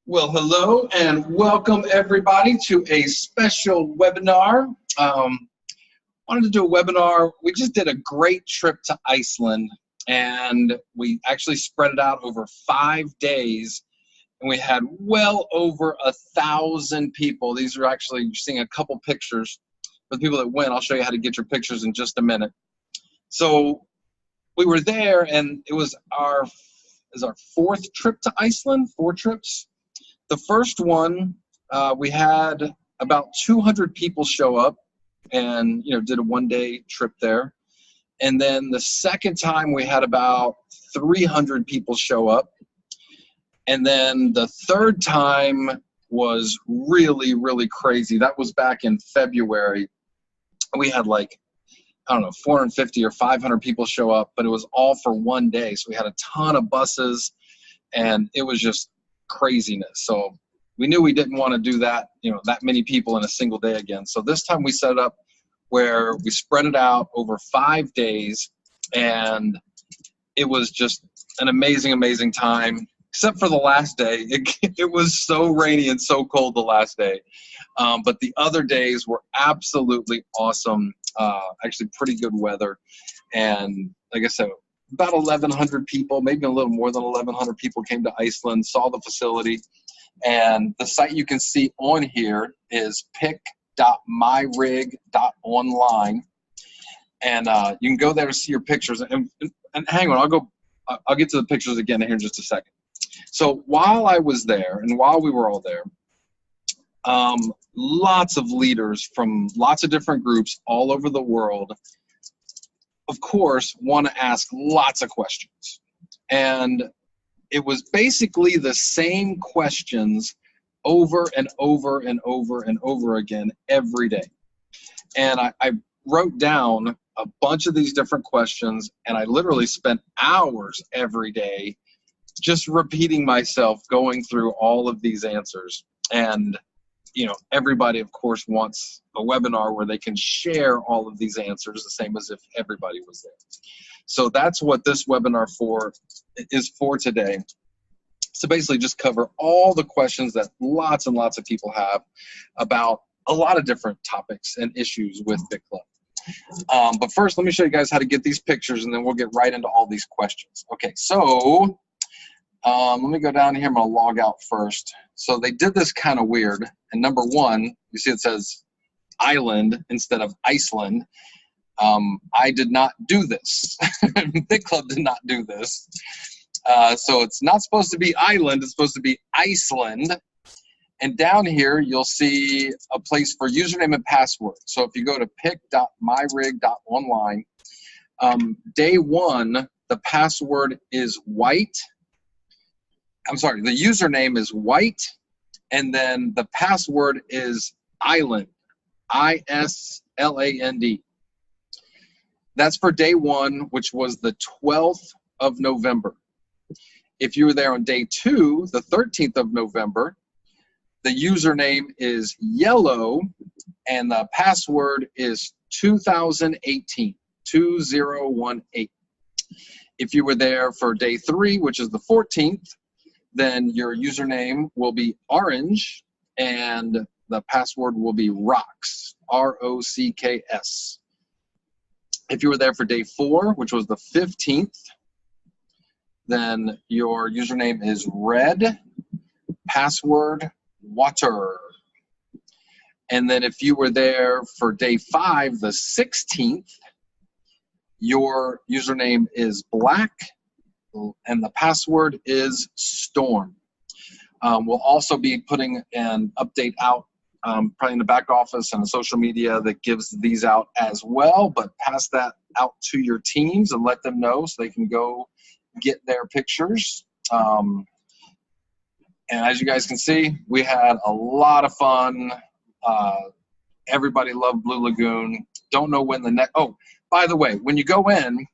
Well, hello and welcome everybody to a special webinar. Wanted to do a webinar. We just did a great trip to Iceland and we actually spread it out over 5 days and we had well over 1,000 people. These are actually, you're seeing a couple pictures. For the people that went, I'll show you how to get your pictures in just a minute. So we were there and it was our fourth trip to Iceland, 4 trips. The first one, we had about 200 people show up and, did a 1-day trip there. And then the second time we had about 300 people show up. And then the third time was really, really crazy. That was back in February. We had 450 or 500 people show up, but it was all for 1 day. So we had a ton of buses and it was just craziness. So we knew we didn't want to do that, that many people in a single day again. So this time we set it up where we spread it out over 5 days, and it was just an amazing, amazing time, except for the last day. It was so rainy and so cold the last day. But the other days were absolutely awesome. Actually pretty good weather. And like I said, about 1,100 people, maybe a little more than 1,100 people came to Iceland, saw the facility. And the site you can see on here is pic.myrig.online. And you can go there to see your pictures. And hang on, I'll get to the pictures again here in just a second. So while I was there and while we were all there, lots of leaders from lots of different groups all over the world, of course, want to ask lots of questions. And it was basically the same questions over and over and over and over again every day. And I wrote down a bunch of these different questions, and I literally spent hours every day just repeating myself, going through all of these answers. And everybody, of course, wants a webinar where they can share all of these answers, the same as if everybody was there. So that's what this webinar is for today. So basically just cover all the questions that lots and lots of people have about a lot of different topics and issues with Bitclub. But first, let me show you guys how to get these pictures, and then we'll get right into all these questions. Okay, so let me go down here. I'm going to log out first. So they did this kind of weird. And number one, you see it says island instead of Iceland. I did not do this. Bitclub did not do this. So it's not supposed to be island. It's supposed to be Iceland. And down here, you'll see a place for username and password. So if you go to pic.myrig.online, day one, the password is white. I'm sorry, the username is white, and then the password is island, I-S-L-A-N-D. That's for day one, which was the 12th of November. If you were there on day two, the 13th of November, the username is yellow, and the password is 2018, 2018. If you were there for day three, which is the 14th, then your username will be orange and the password will be rocks, R-O-C-K-S. If you were there for day four, which was the 15th, then your username is red, password water. And then if you were there for day five, the 16th, your username is black, and the password is storm. We'll also be putting an update out probably in the back office and social media that gives these out as well, but pass that out to your teams and let them know so they can go get their pictures. And as you guys can see, we had a lot of fun. Everybody loved Blue Lagoon. Don't know when the next, oh, by the way, when you go in,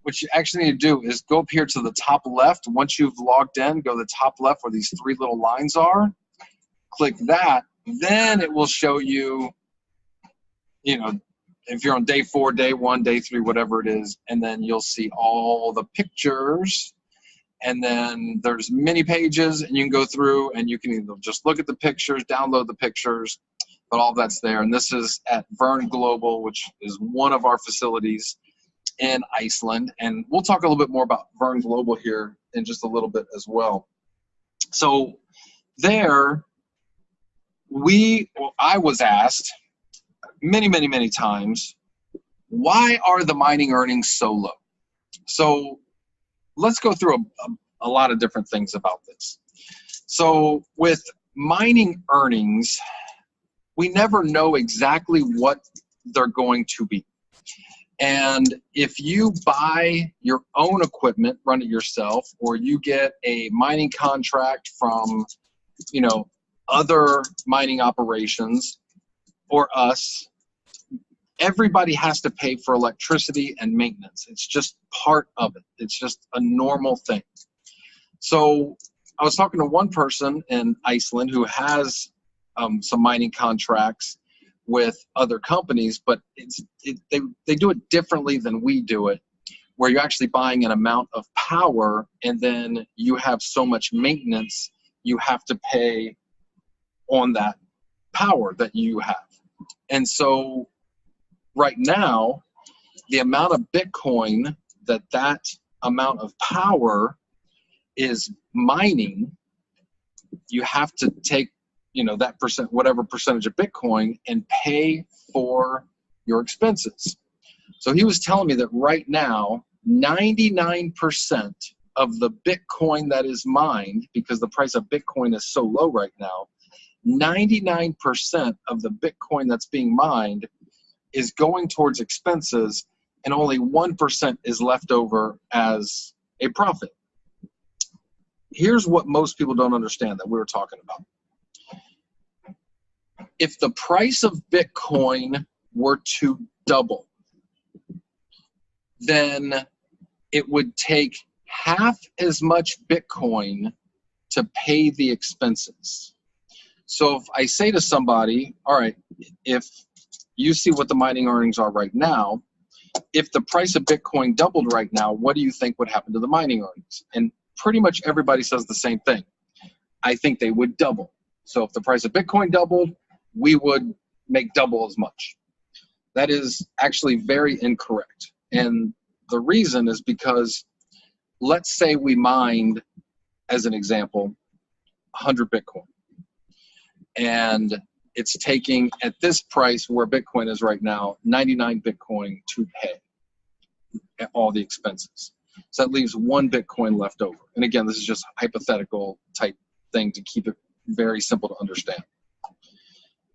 what you actually need to do is go up here to the top left. Once you've logged in, go to the top left where these 3 little lines are. Click that. Then it will show you, if you're on day 4, day 1, day 3, whatever it is. And then you'll see all the pictures And then there's many pages, and you can go through and you can either just look at the pictures, download the pictures, but all that's there. And this is at Vern Global, which is one of our facilities in Iceland. And we'll talk a little bit more about Vern Global here in just a little bit as well. So there, I was asked many times, why are the mining earnings so low? So let's go through a lot of different things about this. So with mining earnings, we never know exactly what they're going to be. And if you buy your own equipment, run it yourself, or you get a mining contract from, other mining operations or us, everybody has to pay for electricity and maintenance. It's just part of it. It's just a normal thing. So I was talking to one person in Iceland who has some mining contracts with other companies, but they do it differently than we do it, where you're actually buying an amount of power and then you have so much maintenance you have to pay on that power that you have. And so right now, the amount of Bitcoin that amount of power is mining, you have to take, that whatever percentage of Bitcoin and pay for your expenses. So he was telling me that right now, 99% of the Bitcoin that is mined, because the price of Bitcoin is so low right now, 99% of the Bitcoin that's being mined is going towards expenses, and only 1% is left over as a profit. Here's what most people don't understand that we were talking about. If the price of Bitcoin were to double, then it would take half as much Bitcoin to pay the expenses. So if I say to somebody, all right, if you see what the mining earnings are right now, if the price of Bitcoin doubled right now, what do you think would happen to the mining earnings? And pretty much everybody says the same thing. I think they would double. So if the price of Bitcoin doubled, we would make double as much. That is actually very incorrect. And the reason is because, let's say we mined, as an example, 100 Bitcoin. And it's taking, at this price where Bitcoin is right now, 99 Bitcoin to pay all the expenses. So that leaves 1 Bitcoin left over. And again, this is just hypothetical type thing to keep it very simple to understand.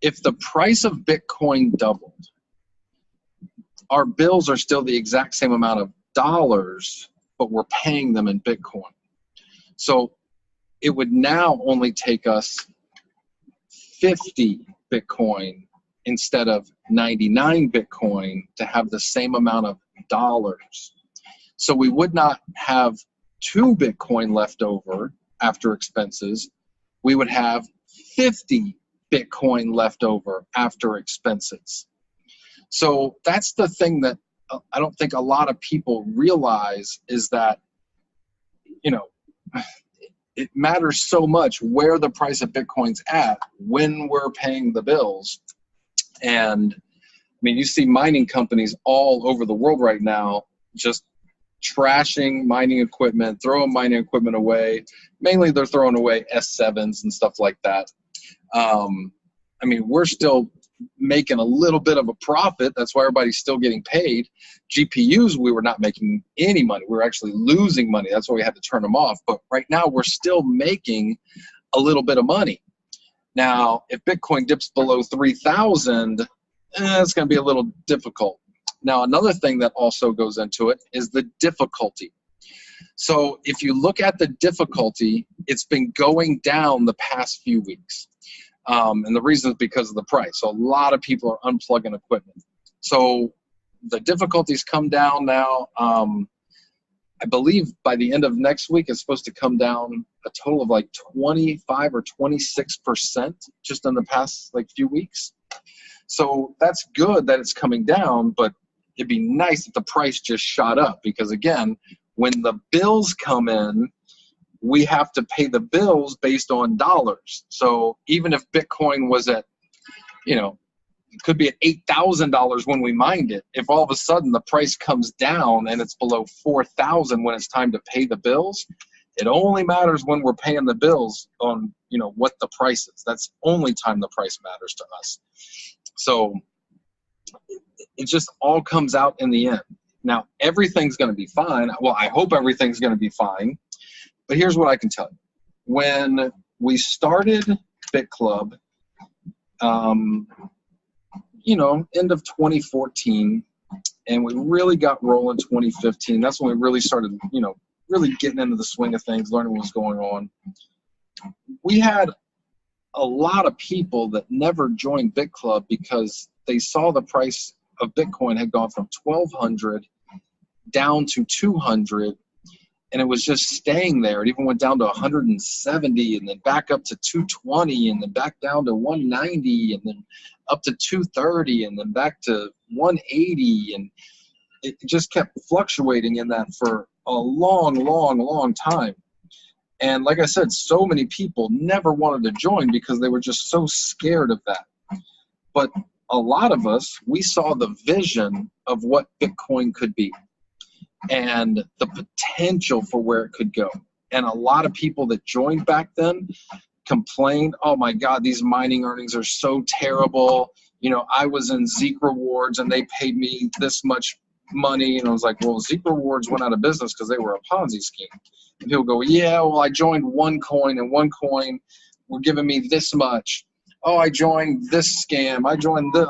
If the price of Bitcoin doubled, our bills are still the exact same amount of dollars, but we're paying them in Bitcoin. So it would now only take us 50 Bitcoin instead of 99 Bitcoin to have the same amount of dollars. So we would not have 2 Bitcoin left over after expenses. We would have 50 Bitcoin left over after expenses. So that's the thing that I don't think a lot of people realize, is that, it matters so much where the price of Bitcoin's at when we're paying the bills. And you see mining companies all over the world right now just trashing mining equipment, throwing mining equipment away. Mainly they're throwing away S7s and stuff like that. We're still making a little bit of a profit. That's why everybody's still getting paid. GPUs, we were not making any money. We were actually losing money. That's why we had to turn them off. But right now, we're still making a little bit of money. Now, if Bitcoin dips below 3,000, it's going to be a little difficult. Now, another thing that also goes into it is the difficulty. So if you look at the difficulty, it's been going down the past few weeks. And the reason is because of the price. So a lot of people are unplugging equipment. So the difficulties come down now. I believe by the end of next week, it's supposed to come down a total of like 25 or 26% just in the past few weeks. So that's good that it's coming down, but it'd be nice if the price just shot up, because again, when the bills come in, we have to pay the bills based on dollars. So even if Bitcoin was at, you know, it could be at $8,000 when we mined it. If all of a sudden the price comes down and it's below 4,000 when it's time to pay the bills, it only matters when we're paying the bills on, you know, what the price is. That's only time the price matters to us. So it just all comes out in the end. Now, everything's going to be fine. Well, I hope everything's going to be fine. But here's what I can tell you. When we started Bitclub, you know, end of 2014, and we really got rolling 2015. That's when we really started, you know, really getting into the swing of things, learning what was going on. We had a lot of people that never joined Bitclub because they saw the price of Bitcoin had gone from 1,200 down to 200, and it was just staying there. It even went down to 170, and then back up to 220, and then back down to 190, and then up to 230, and then back to 180, and it just kept fluctuating in that for a long time. And like I said, so many people never wanted to join because they were just so scared of that. But a lot of us, we saw the vision of what Bitcoin could be and the potential for where it could go. And a lot of people that joined back then complained, oh my God, these mining earnings are so terrible. You know, I was in Zeek Rewards and they paid me this much money. And I was like, well, Zeek Rewards went out of business because they were a Ponzi scheme. And people go, yeah, well, I joined OneCoin, and OneCoin were giving me this much. Oh, I joined this scam. I joined this.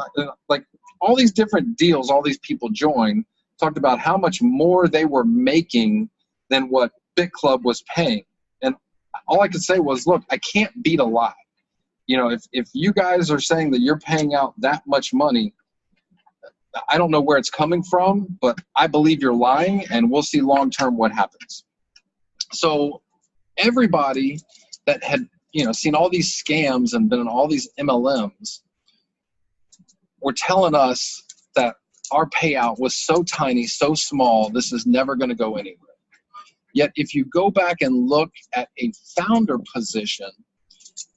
Like all these different deals, all these people joined, talked about how much more they were making than what Bitclub was paying. And all I could say was, look, I can't beat a lie. You know, if you guys are saying that you're paying out that much money, I don't know where it's coming from, but I believe you're lying, and we'll see long-term what happens. So everybody that had, you know, seen all these scams and been in all these MLMs were telling us that our payout was so tiny, so small, this is never going to go anywhere. Yet if you go back and look at a founder position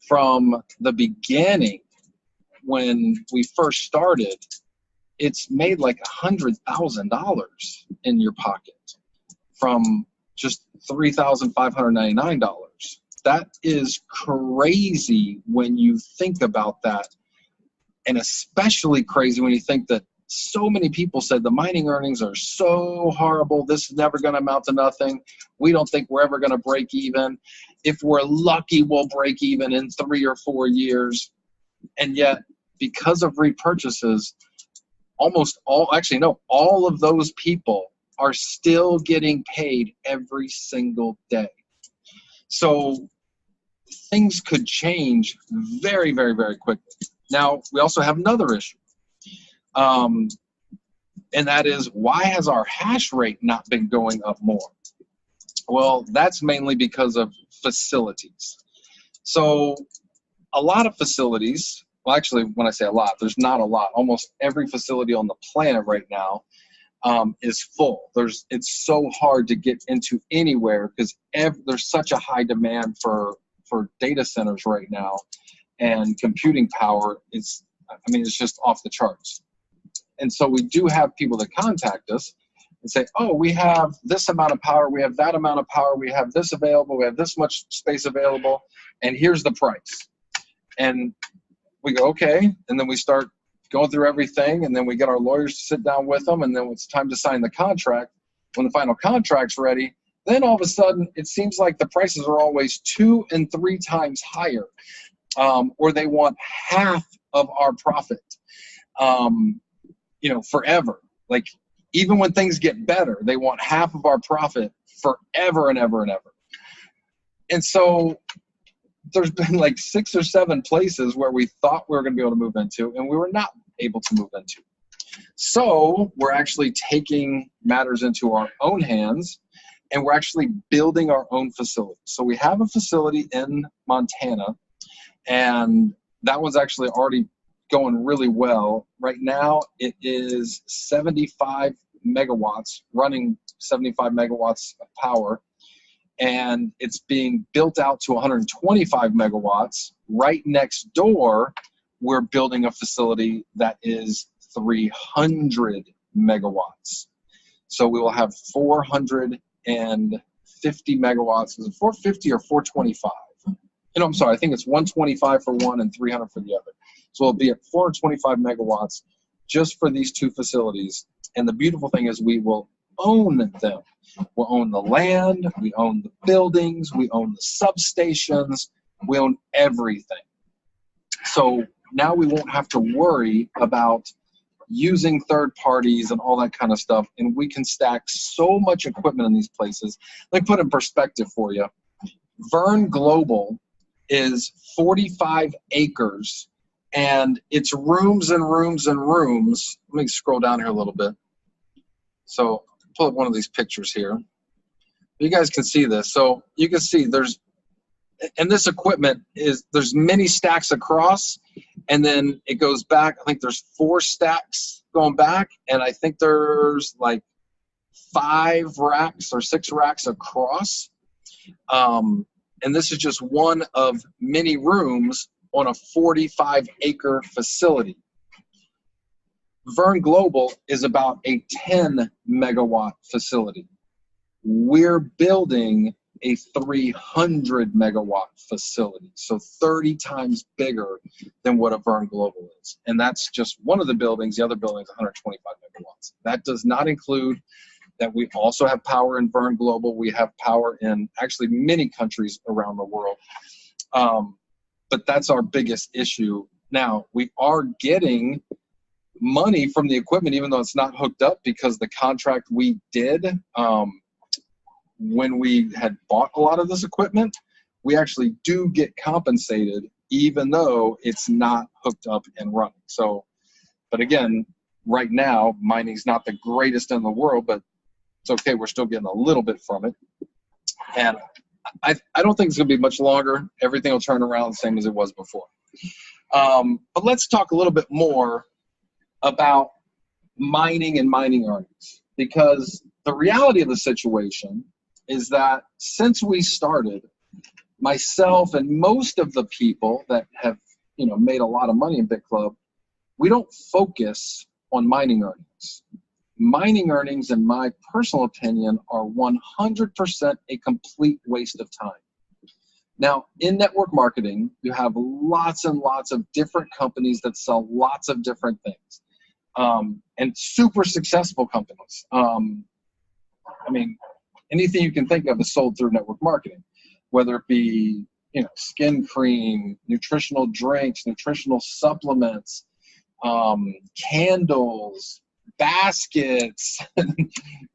from the beginning when we first started, it's made like $100,000 in your pocket from just $3,599. That is crazy when you think about that, and especially crazy when you think that so many people said the mining earnings are so horrible, this is never going to amount to nothing. We don't think we're ever going to break even. If we're lucky, we'll break even in 3 or 4 years. And yet, because of repurchases, almost all, actually no, all of those people are still getting paid every single day. So things could change very, very, very quickly. Now, we also have another issue. And that is, why has our hash rate not been going up more? Well, that's mainly because of facilities. So a lot of facilities, well, actually, when I say a lot, there's not a lot. Almost every facility on the planet right now is full. It's so hard to get into anywhere because there's such a high demand for data centers right now, and computing power is, I mean, it's just off the charts. And so we do have people that contact us and say, oh, we have this amount of power, we have that amount of power, we have this available, we have this much space available, and here's the price. And we go, okay, and then we start going through everything, and then we get our lawyers to sit down with them, and then it's time to sign the contract. When the final contract's ready, then all of a sudden it seems like the prices are always 2 and 3 times higher, or they want half of our profit, you know, forever. Like, even when things get better, they want half of our profit forever and ever and ever. And so there's been like 6 or 7 places where we thought we were going to be able to move into, and we were not able to move into. So we're actually taking matters into our own hands, and we're actually building our own facility. So we have a facility in Montana, and that one's actually already going really well. Right now it is 75 megawatts, running 75 megawatts of power. and it's being built out to 125 megawatts. Right next door, we're building a facility that is 300 megawatts. So we will have 450 megawatts. Is it 450 or 425? I'm sorry, I think it's 125 for one and 300 for the other. So it'll be at 425 megawatts just for these two facilities. And the beautiful thing is we will own them. We'll own the land, we own the buildings, we own the substations, we own everything. So now we won't have to worry about using third parties and all that kind of stuff, and we can stack so much equipment in these places. Let me put it in perspective for you. Vern Global is 45 acres, and it's rooms and rooms and rooms. Let me scroll down here a little bit. So pull up one of these pictures here. You guys can see this. So you can see and this equipment there's many stacks across, and then it goes back. I think there's 4 stacks going back, and I think there's like 5 racks or 6 racks across. And this is just one of many rooms on a 45-acre facility. Vern Global is about a 10-megawatt facility. We're building a 300-megawatt facility, so 30 times bigger than what a Vern Global is. And that's just one of the buildings. The other building is 125 megawatts. That does not include that we also have power in Vern Global. We have power in actually many countries around the world. But that's our biggest issue. Now, we are getting money from the equipment, even though it's not hooked up, because the contract we did when we had bought a lot of this equipment, we actually do get compensated, even though it's not hooked up and running. So, but again, right now, mining's not the greatest in the world, but it's okay. We're still getting a little bit from it. And I don't think it's going to be much longer. Everything will turn around the same as it was before. But let's talk a little bit more about mining and mining earnings, because the reality of the situation is that since we started, myself and most of the people that have made a lot of money in Bitclub, we don't focus on mining earnings. Mining earnings, in my personal opinion, are 100% a complete waste of time. Now, in network marketing, you have lots and lots of different companies that sell lots of different things, and super successful companies. I mean, anything you can think of is sold through network marketing, whether it be skin cream, nutritional drinks, nutritional supplements, candles, baskets,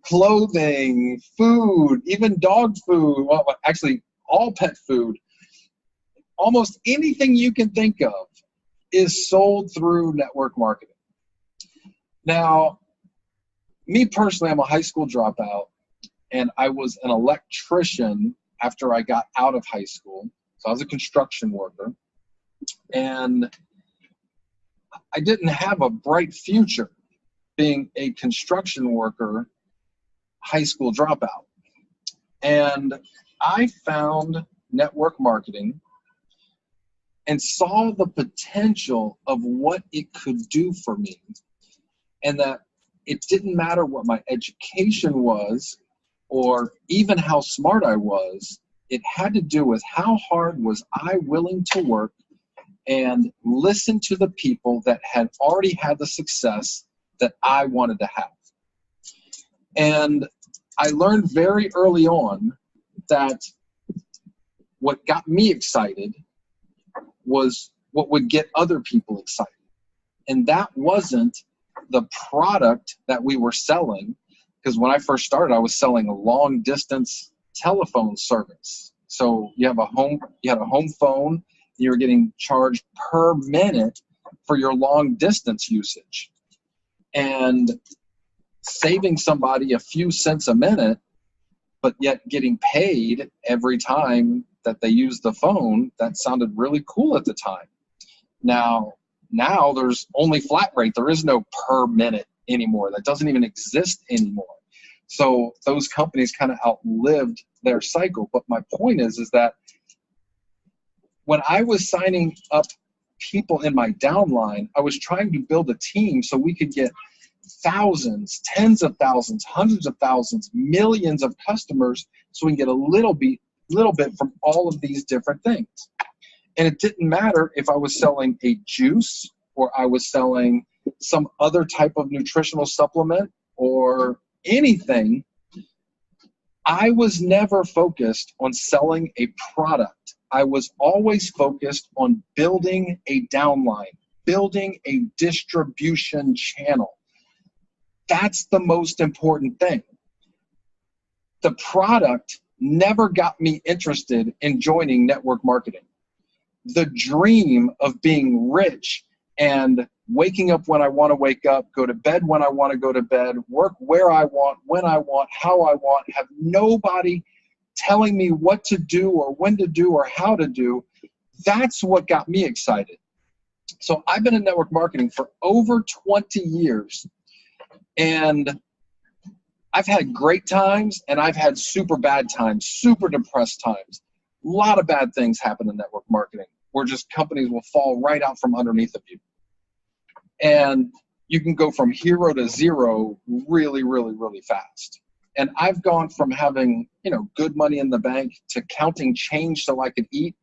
clothing, food, even dog food, well, actually all pet food. Almost anything you can think of is sold through network marketing. Now, me personally, I'm a high school dropout, and I was an electrician after I got out of high school. So I was a construction worker, and I didn't have a bright future being a construction worker, high school dropout. And I found network marketing and saw the potential of what it could do for me, and that it didn't matter what my education was or even how smart I was. It had to do with how hard was I willing to work and listen to the people that had already had the success that I wanted to have. And I learned very early on that what got me excited was what would get other people excited. And that wasn't the product that we were selling, because when I first started, I was selling a long distance telephone service. So you had a home phone, you were getting charged per minute for your long distance usage. And saving somebody a few cents a minute, but yet getting paid every time that they use the phone, that sounded really cool at the time. Now there's only flat rate. There is no per minute anymore. That doesn't even exist anymore. So those companies kind of outlived their cycle. But my point is that when I was signing up people in my downline, I was trying to build a team so we could get thousands, tens of thousands, hundreds of thousands, millions of customers, so we can get a little bit from all of these different things. And it didn't matter if I was selling a juice or I was selling some other type of nutritional supplement or anything. I was never focused on selling a product. I was always focused on building a downline, building a distribution channel. That's the most important thing. The product never got me interested in joining network marketing. The dream of being rich and waking up when I want to wake up, go to bed when I want to go to bed, work where I want, when I want, how I want, have nobody telling me what to do or when to do or how to do, that's what got me excited. So I've been in network marketing for over 20 years, and I've had great times and I've had super bad times, super depressed times. A lot of bad things happen in network marketing where just companies will fall right out from underneath of you. And you can go from hero to zero really, really, really fast. And I've gone from having, good money in the bank to counting change so I could eat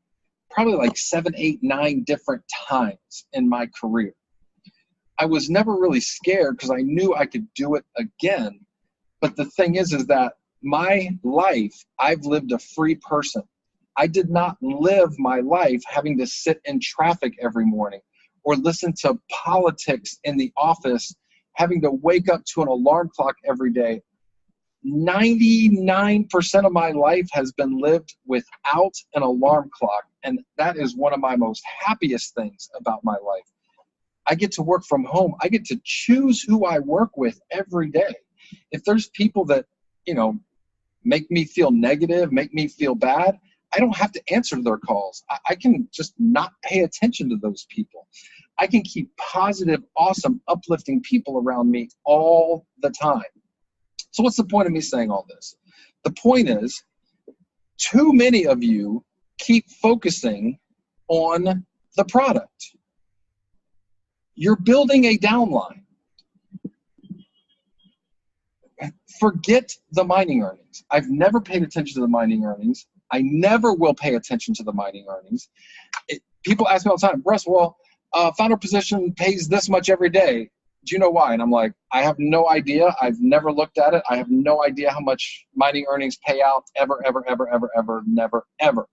probably like 7, 8, 9 different times in my career. I was never really scared because I knew I could do it again. But the thing is that my life, I've lived a free person. I did not live my life having to sit in traffic every morning or listen to politics in the office, having to wake up to an alarm clock every day. 99% of my life has been lived without an alarm clock, and that is one of my most happiest things about my life. I get to work from home. I get to choose who I work with every day. If there's people that, make me feel negative, make me feel bad, I don't have to answer their calls. I can just not pay attention to those people. I can keep positive, awesome, uplifting people around me all the time. So what's the point of me saying all this? The point is, too many of you keep focusing on the product. You're building a downline. Forget the mining earnings. I've never paid attention to the mining earnings. I never will pay attention to the mining earnings. People ask me all the time, Russ, founder position pays this much every day. Do you know why? And I'm like, I have no idea. I've never looked at it. I have no idea how much mining earnings pay out ever, never, ever.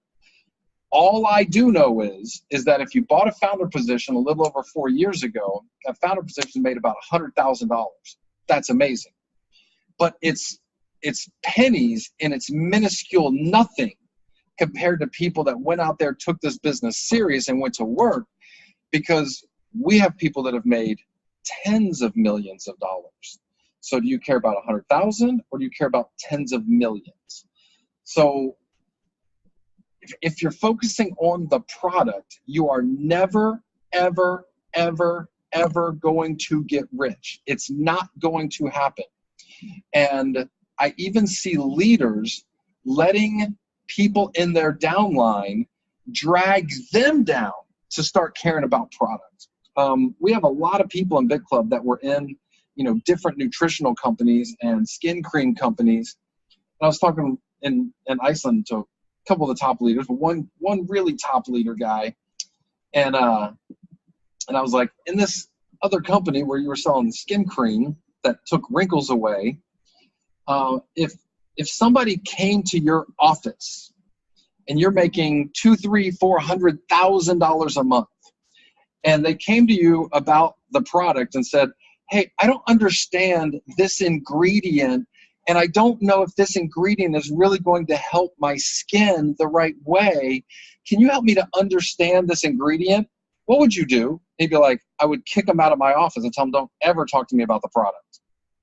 All I do know is that if you bought a founder position a little over 4 years ago, a founder position made about $100,000. That's amazing. But it's pennies and it's minuscule nothing compared to people that went out there, took this business serious and went to work, because we have people that have made tens of millions of dollars. So do you care about 100,000 or do you care about tens of millions? So if you're focusing on the product, you are never, ever, ever, ever going to get rich. It's not going to happen. And I even see leaders letting people in their downline drag them down to start caring about product. We have a lot of people in Bitclub that were in, different nutritional companies and skin cream companies. And I was talking in Iceland to a couple of the top leaders, but one really top leader guy. And I was like, in this other company where you were selling skin cream that took wrinkles away, if somebody came to your office and you're making $200,000, $300,000, $400,000 a month, and they came to you about the product and said, hey, I don't understand this ingredient, and I don't know if this ingredient is really going to help my skin the right way. Can you help me to understand this ingredient? What would you do? He'd be like, I would kick them out of my office and tell them, don't ever talk to me about the product.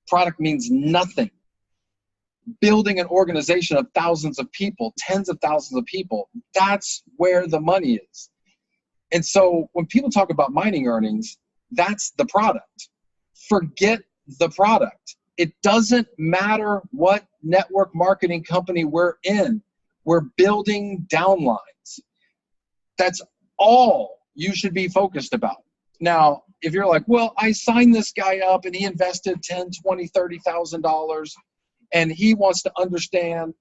Product means nothing. Building an organization of thousands of people, tens of thousands of people, that's where the money is. And so when people talk about mining earnings, that's the product. Forget the product. It doesn't matter what network marketing company we're in. We're building downlines. That's all you should be focused about. Now, if you're like, well, I signed this guy up and he invested $10, $20, $30,000 and he wants to understand,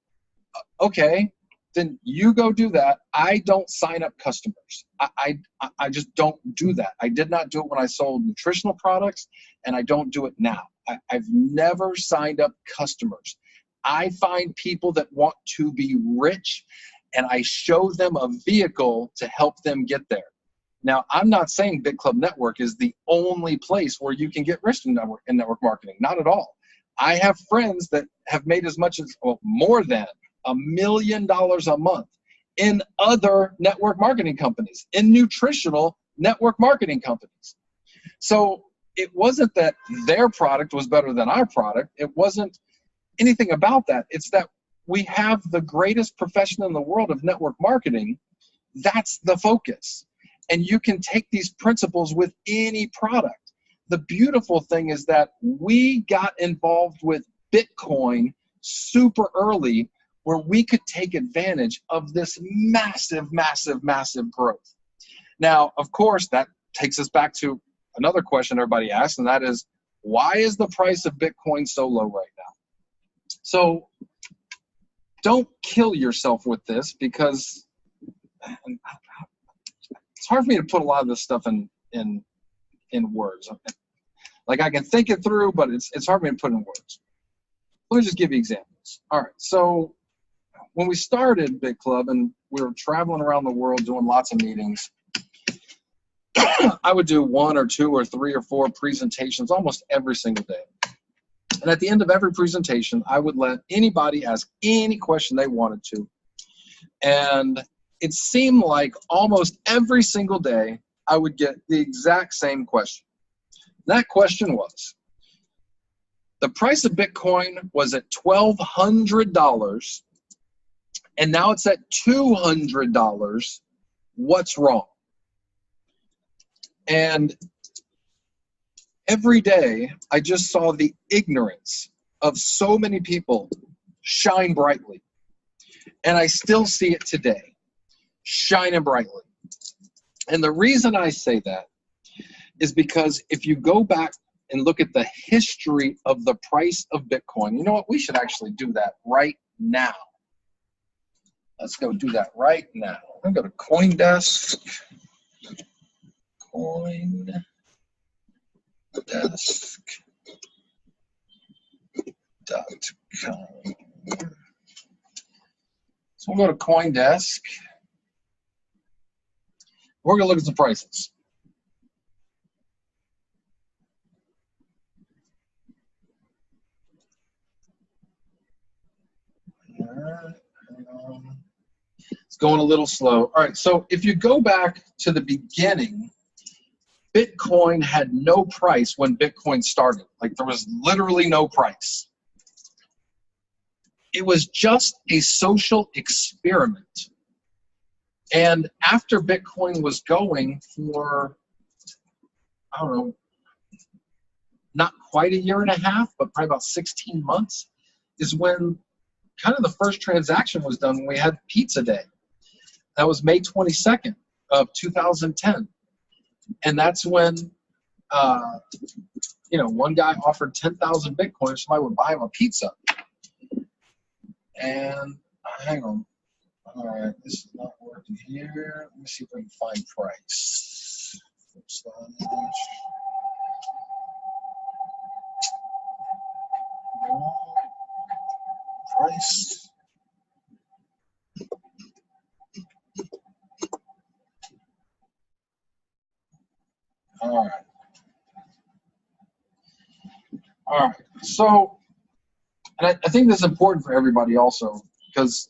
okay, then you go do that. I don't sign up customers. I just don't do that. I did not do it when I sold nutritional products, and I don't do it now. I've never signed up customers. I find people that want to be rich, and I show them a vehicle to help them get there. Now, I'm not saying Bitclub Network is the only place where you can get rich in network marketing. Not at all. I have friends that have made as much as, well, more than $1 million a month in other network marketing companies, in nutritional network marketing companies. So it wasn't that their product was better than our product. It wasn't anything about that. It's that we have the greatest profession in the world of network marketing. That's the focus. And you can take these principles with any product. The beautiful thing is that we got involved with Bitcoin super early, where we could take advantage of this massive, massive, massive growth. Now, of course, that takes us back to another question everybody asks, and that is, why is the price of Bitcoin so low right now? So don't kill yourself with this, because it's hard for me to put a lot of this stuff in words. Like, I can think it through, but it's hard for me to put in words. Let me just give you examples. All right, so when we started Bitclub and we were traveling around the world doing lots of meetings, I would do 1 or 2 or 3 or 4 presentations almost every single day. And at the end of every presentation, I would let anybody ask any question they wanted to. And it seemed like almost every single day, I would get the exact same question. That question was, the price of Bitcoin was at $1,200, and now it's at $200. What's wrong? And every day, I just saw the ignorance of so many people shine brightly. And I still see it today, shining brightly. And the reason I say that is because if you go back and look at the history of the price of Bitcoin, you know what? We should actually do that right now. Let's go do that right now. I'm going to go to CoinDesk. CoinDesk.com. So we'll go to CoinDesk. We're going to look at some prices. It's going a little slow. All right, so if you go back to the beginning, Bitcoin had no price when Bitcoin started. Like, there was literally no price. It was just a social experiment. And after Bitcoin was going for, I don't know, not quite a year and a half, but probably about 16 months, is when kind of the first transaction was done when we had Pizza Day. That was May 22nd of 2010. And that's when, one guy offered 10,000 Bitcoin, somebody would buy him a pizza. And hang on. All right, this is not working here. Let me see if I can find price. Price. All right. All right. So, and I think this is important for everybody also, because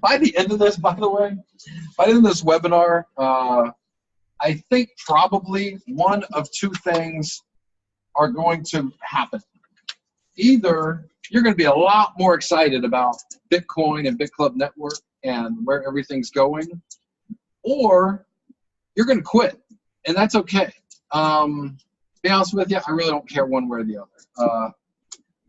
by the end of this, by the way, by the end of this webinar, I think probably one of two things are going to happen. Either you're going to be a lot more excited about Bitcoin and Bitclub Network and where everything's going, or you're going to quit, and that's okay. be honest with you, I really don't care one way or the other.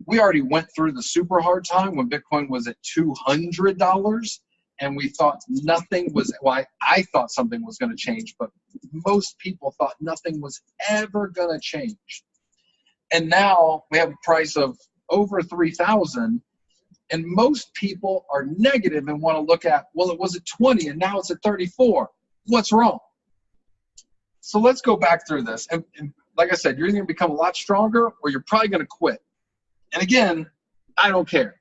We already went through the super hard time when Bitcoin was at $200, and we thought nothing was, well, I thought something was going to change, but most people thought nothing was ever going to change. And now we have a price of over 3,000, and most people are negative and want to look at, well, it was at 20 and now it's at 34. What's wrong? So let's go back through this. And like I said, you're either going to become a lot stronger or you're probably going to quit. And again, I don't care.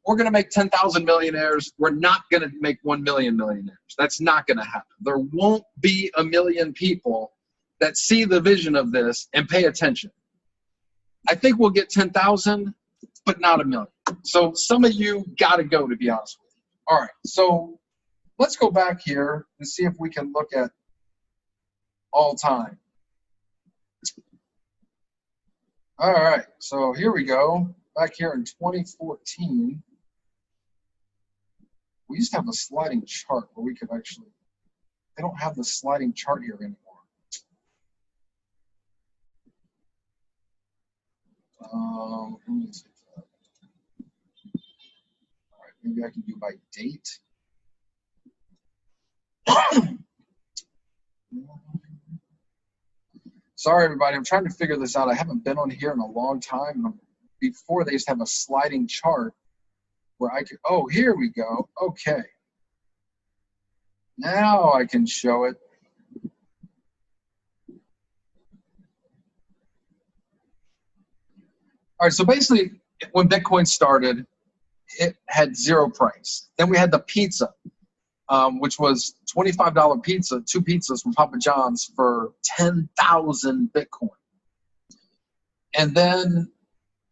We're going to make 10,000 millionaires. We're not going to make 1 million millionaires. That's not going to happen. There won't be a million people that see the vision of this and pay attention. I think we'll get 10,000, but not a million. So some of you got to go, to be honest with you. All right, so let's go back here and see if we can look at all time. All right, so here we go. Back here in 2014, we used to have a sliding chart where we could actually, they don't have the sliding chart here anymore. Let me take that. All right, maybe I can do by date. Sorry, everybody. I'm trying to figure this out. I haven't been on here in a long time. Before, they used to have a sliding chart where I could, oh, here we go. Okay. Now I can show it. All right, so basically, when Bitcoin started, it had zero price. Then we had the pizza, which was $25 pizza, 2 pizzas from Papa John's for 10,000 Bitcoin. And then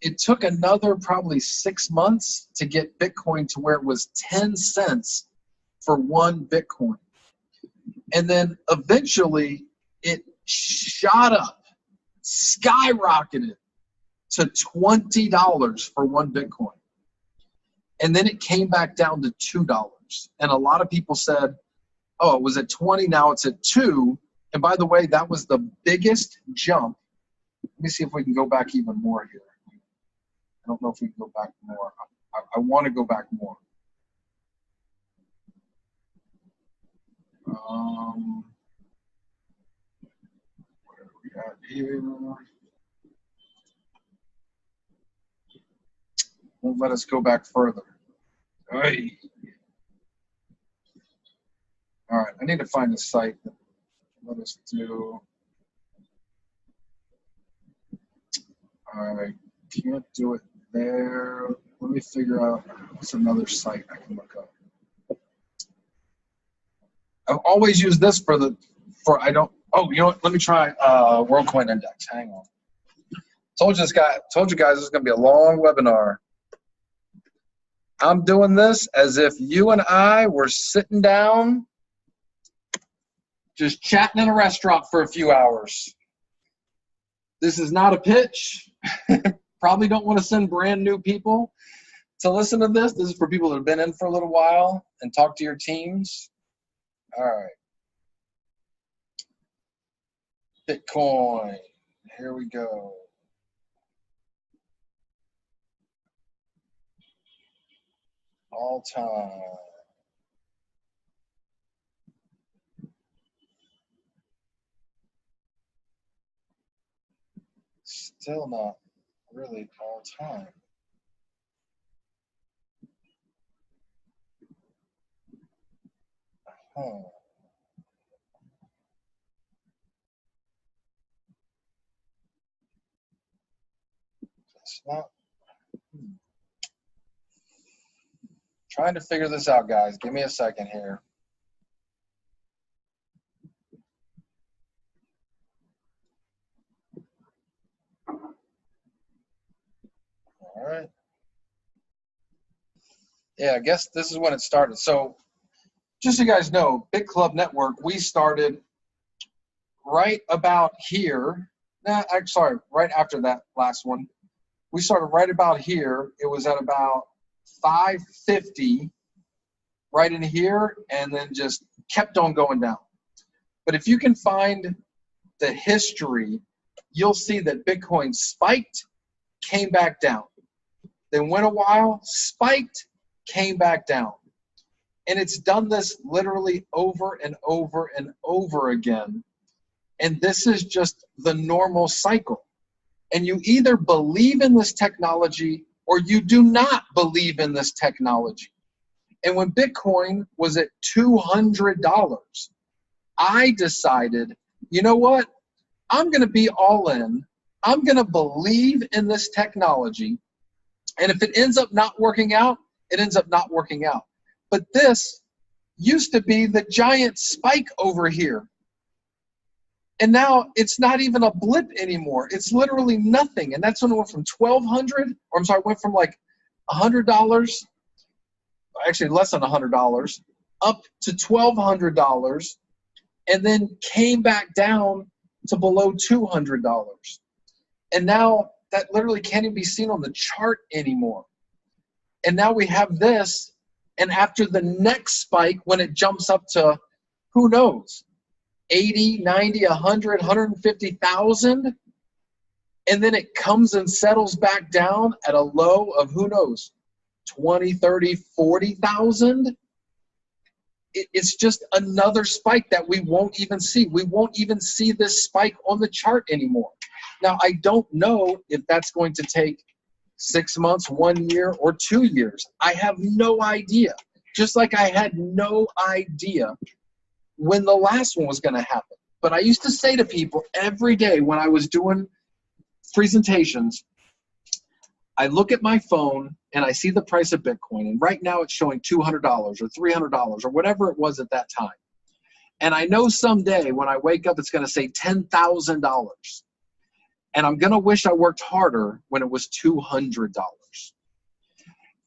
it took another probably 6 months to get Bitcoin to where it was 10 cents for 1 Bitcoin. And then eventually it shot up, skyrocketed to $20 for 1 Bitcoin. And then it came back down to $2. And a lot of people said, oh, it was at 20, now it's at 2. And by the way, that was the biggest jump. Let me see if we can go back even more here. I don't know if we can go back more. I want to go back more. Where are we at here? Won't let us go back further. Hey. All right, I need to find a site that let us do. I can't do it there. Let me figure out what's another site I can look up. I've always used this I don't, oh, you know what? Let me try WorldCoin Index. Hang on. Told you guys this is going to be a long webinar. I'm doing this as if you and I were sitting down just chatting in a restaurant for a few hours. This is not a pitch. Probably don't want to send brand new people to listen to this. This is for people that have been in for a little while and talk to your teams. All right. Bitcoin. Here we go. All time. Still not really all time. It's not. Trying to figure this out, guys. Give me a second here. All right. Yeah, I guess this is when it started. So just so you guys know, Bitclub Network, we started right about here. I'm sorry, right after that last one. We started right about here. It was at about 550 right in here, and then just kept on going down. But if you can find the history you'll see that Bitcoin spiked, came back down. Then went a while, spiked, came back down. And it's done this literally over and over and over again. And this is just the normal cycle. And you either believe in this technology or you do not believe in this technology. And when Bitcoin was at $200, I decided, you know what? I'm going to be all in. I'm going to believe in this technology. And if it ends up not working out, it ends up not working out. But this used to be the giant spike over here. And now it's not even a blip anymore. It's literally nothing. And that's when it went from $1,200, or I'm sorry, it went from like $100, actually less than $100, up to $1,200, and then came back down to below $200. And now that literally can't even be seen on the chart anymore. And now we have this, and after the next spike, when it jumps up to, who knows, 80, 90, 100, 150,000, and then it comes and settles back down at a low of, who knows, 20, 30, 40,000. It's just another spike that we won't even see. We won't even see this spike on the chart anymore. Now, I don't know if that's going to take 6 months, 1 year, or 2 years. I have no idea. Just like I had no idea when the last one was going to happen. But I used to say to people every day when I was doing presentations, I look at my phone and I see the price of Bitcoin, and right now it's showing $200 or $300 or whatever it was at that time. And I know someday when I wake up it's going to say $10,000. And I'm going to wish I worked harder when it was $200.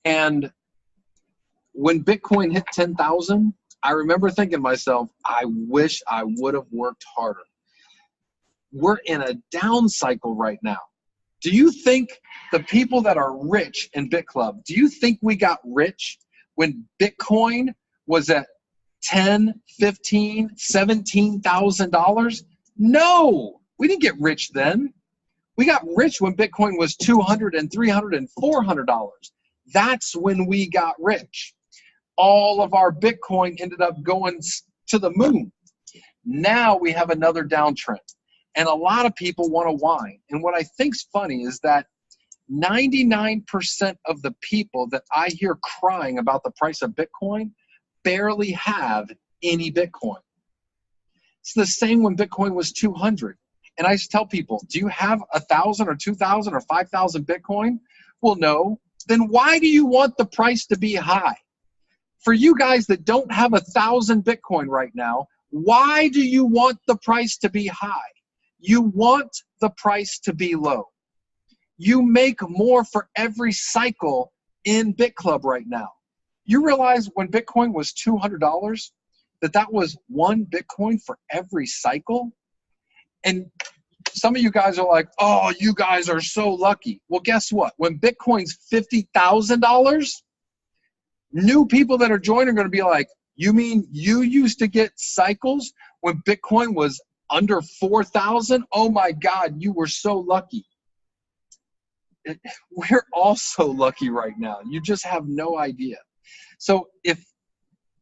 And when Bitcoin hit 10,000, I remember thinking to myself, I wish I would have worked harder. We're in a down cycle right now. Do you think the people that are rich in BitClub, do you think we got rich when Bitcoin was at $10,000, $15,000, $17,000? No, we didn't get rich then. We got rich when Bitcoin was $200 and $300 and $400. That's when we got rich. All of our Bitcoin ended up going to the moon. Now we have another downtrend. And a lot of people want to whine. And what I think's funny is that 99% of the people that I hear crying about the price of Bitcoin barely have any Bitcoin. It's the same when Bitcoin was 200. And I just tell people, do you have 1,000 or 2,000 or 5,000 Bitcoin? Well, no. Then why do you want the price to be high? For you guys that don't have 1,000 Bitcoin right now, why do you want the price to be high? You want the price to be low. You make more for every cycle in BitClub right now. You realize when Bitcoin was $200, that was one Bitcoin for every cycle? And some of you guys are like, oh, you guys are so lucky. Well, guess what? When Bitcoin's $50,000, new people that are joining are going to be like, you mean you used to get cycles when Bitcoin was under 4,000? Oh my God, you were so lucky. We're all so lucky right now. You just have no idea. So if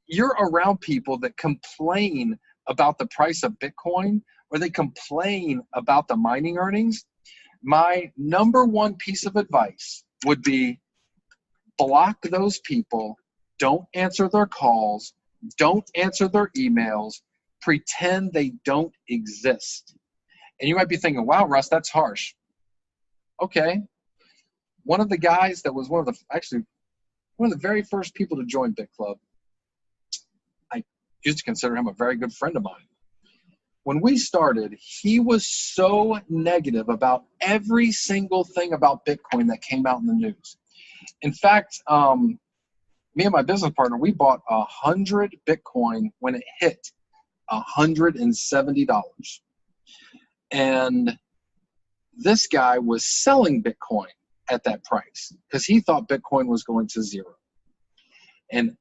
you're around people that complain about the price of Bitcoin, or they complain about the mining earnings, my number one piece of advice would be block those people, don't answer their calls, don't answer their emails, pretend they don't exist. And you might be thinking, wow, Russ, that's harsh. Okay. One of the guys that was one of the very first people to join BitClub, I used to consider him a very good friend of mine. When we started, he was so negative about every single thing about Bitcoin that came out in the news. In fact, me and my business partner, we bought 100 Bitcoin when it hit $170. And this guy was selling Bitcoin at that price because he thought Bitcoin was going to zero. And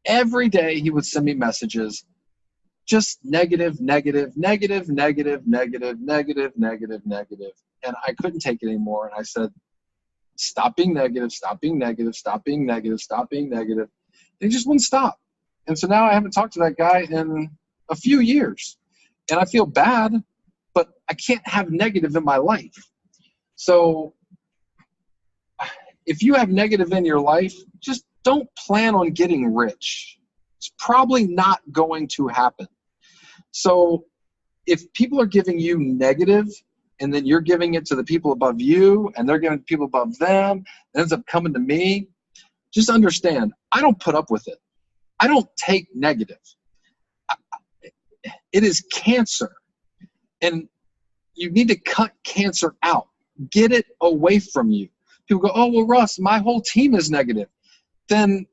every day he would send me messages, just negative, negative, negative, negative, negative, negative, negative, negative. And I couldn't take it anymore. And I said, stop being negative, stop being negative, stop being negative, stop being negative. They just wouldn't stop. And so now I haven't talked to that guy in a few years. And I feel bad, but I can't have negative in my life. So if you have negative in your life, just don't plan on getting rich. It's probably not going to happen. So if people are giving you negative, and then you're giving it to the people above you, and they're giving people above them, it ends up coming to me, just understand, I don't put up with it. I don't take negative. It is cancer. And you need to cut cancer out. Get it away from you. People go, oh, well, Russ, my whole team is negative. Then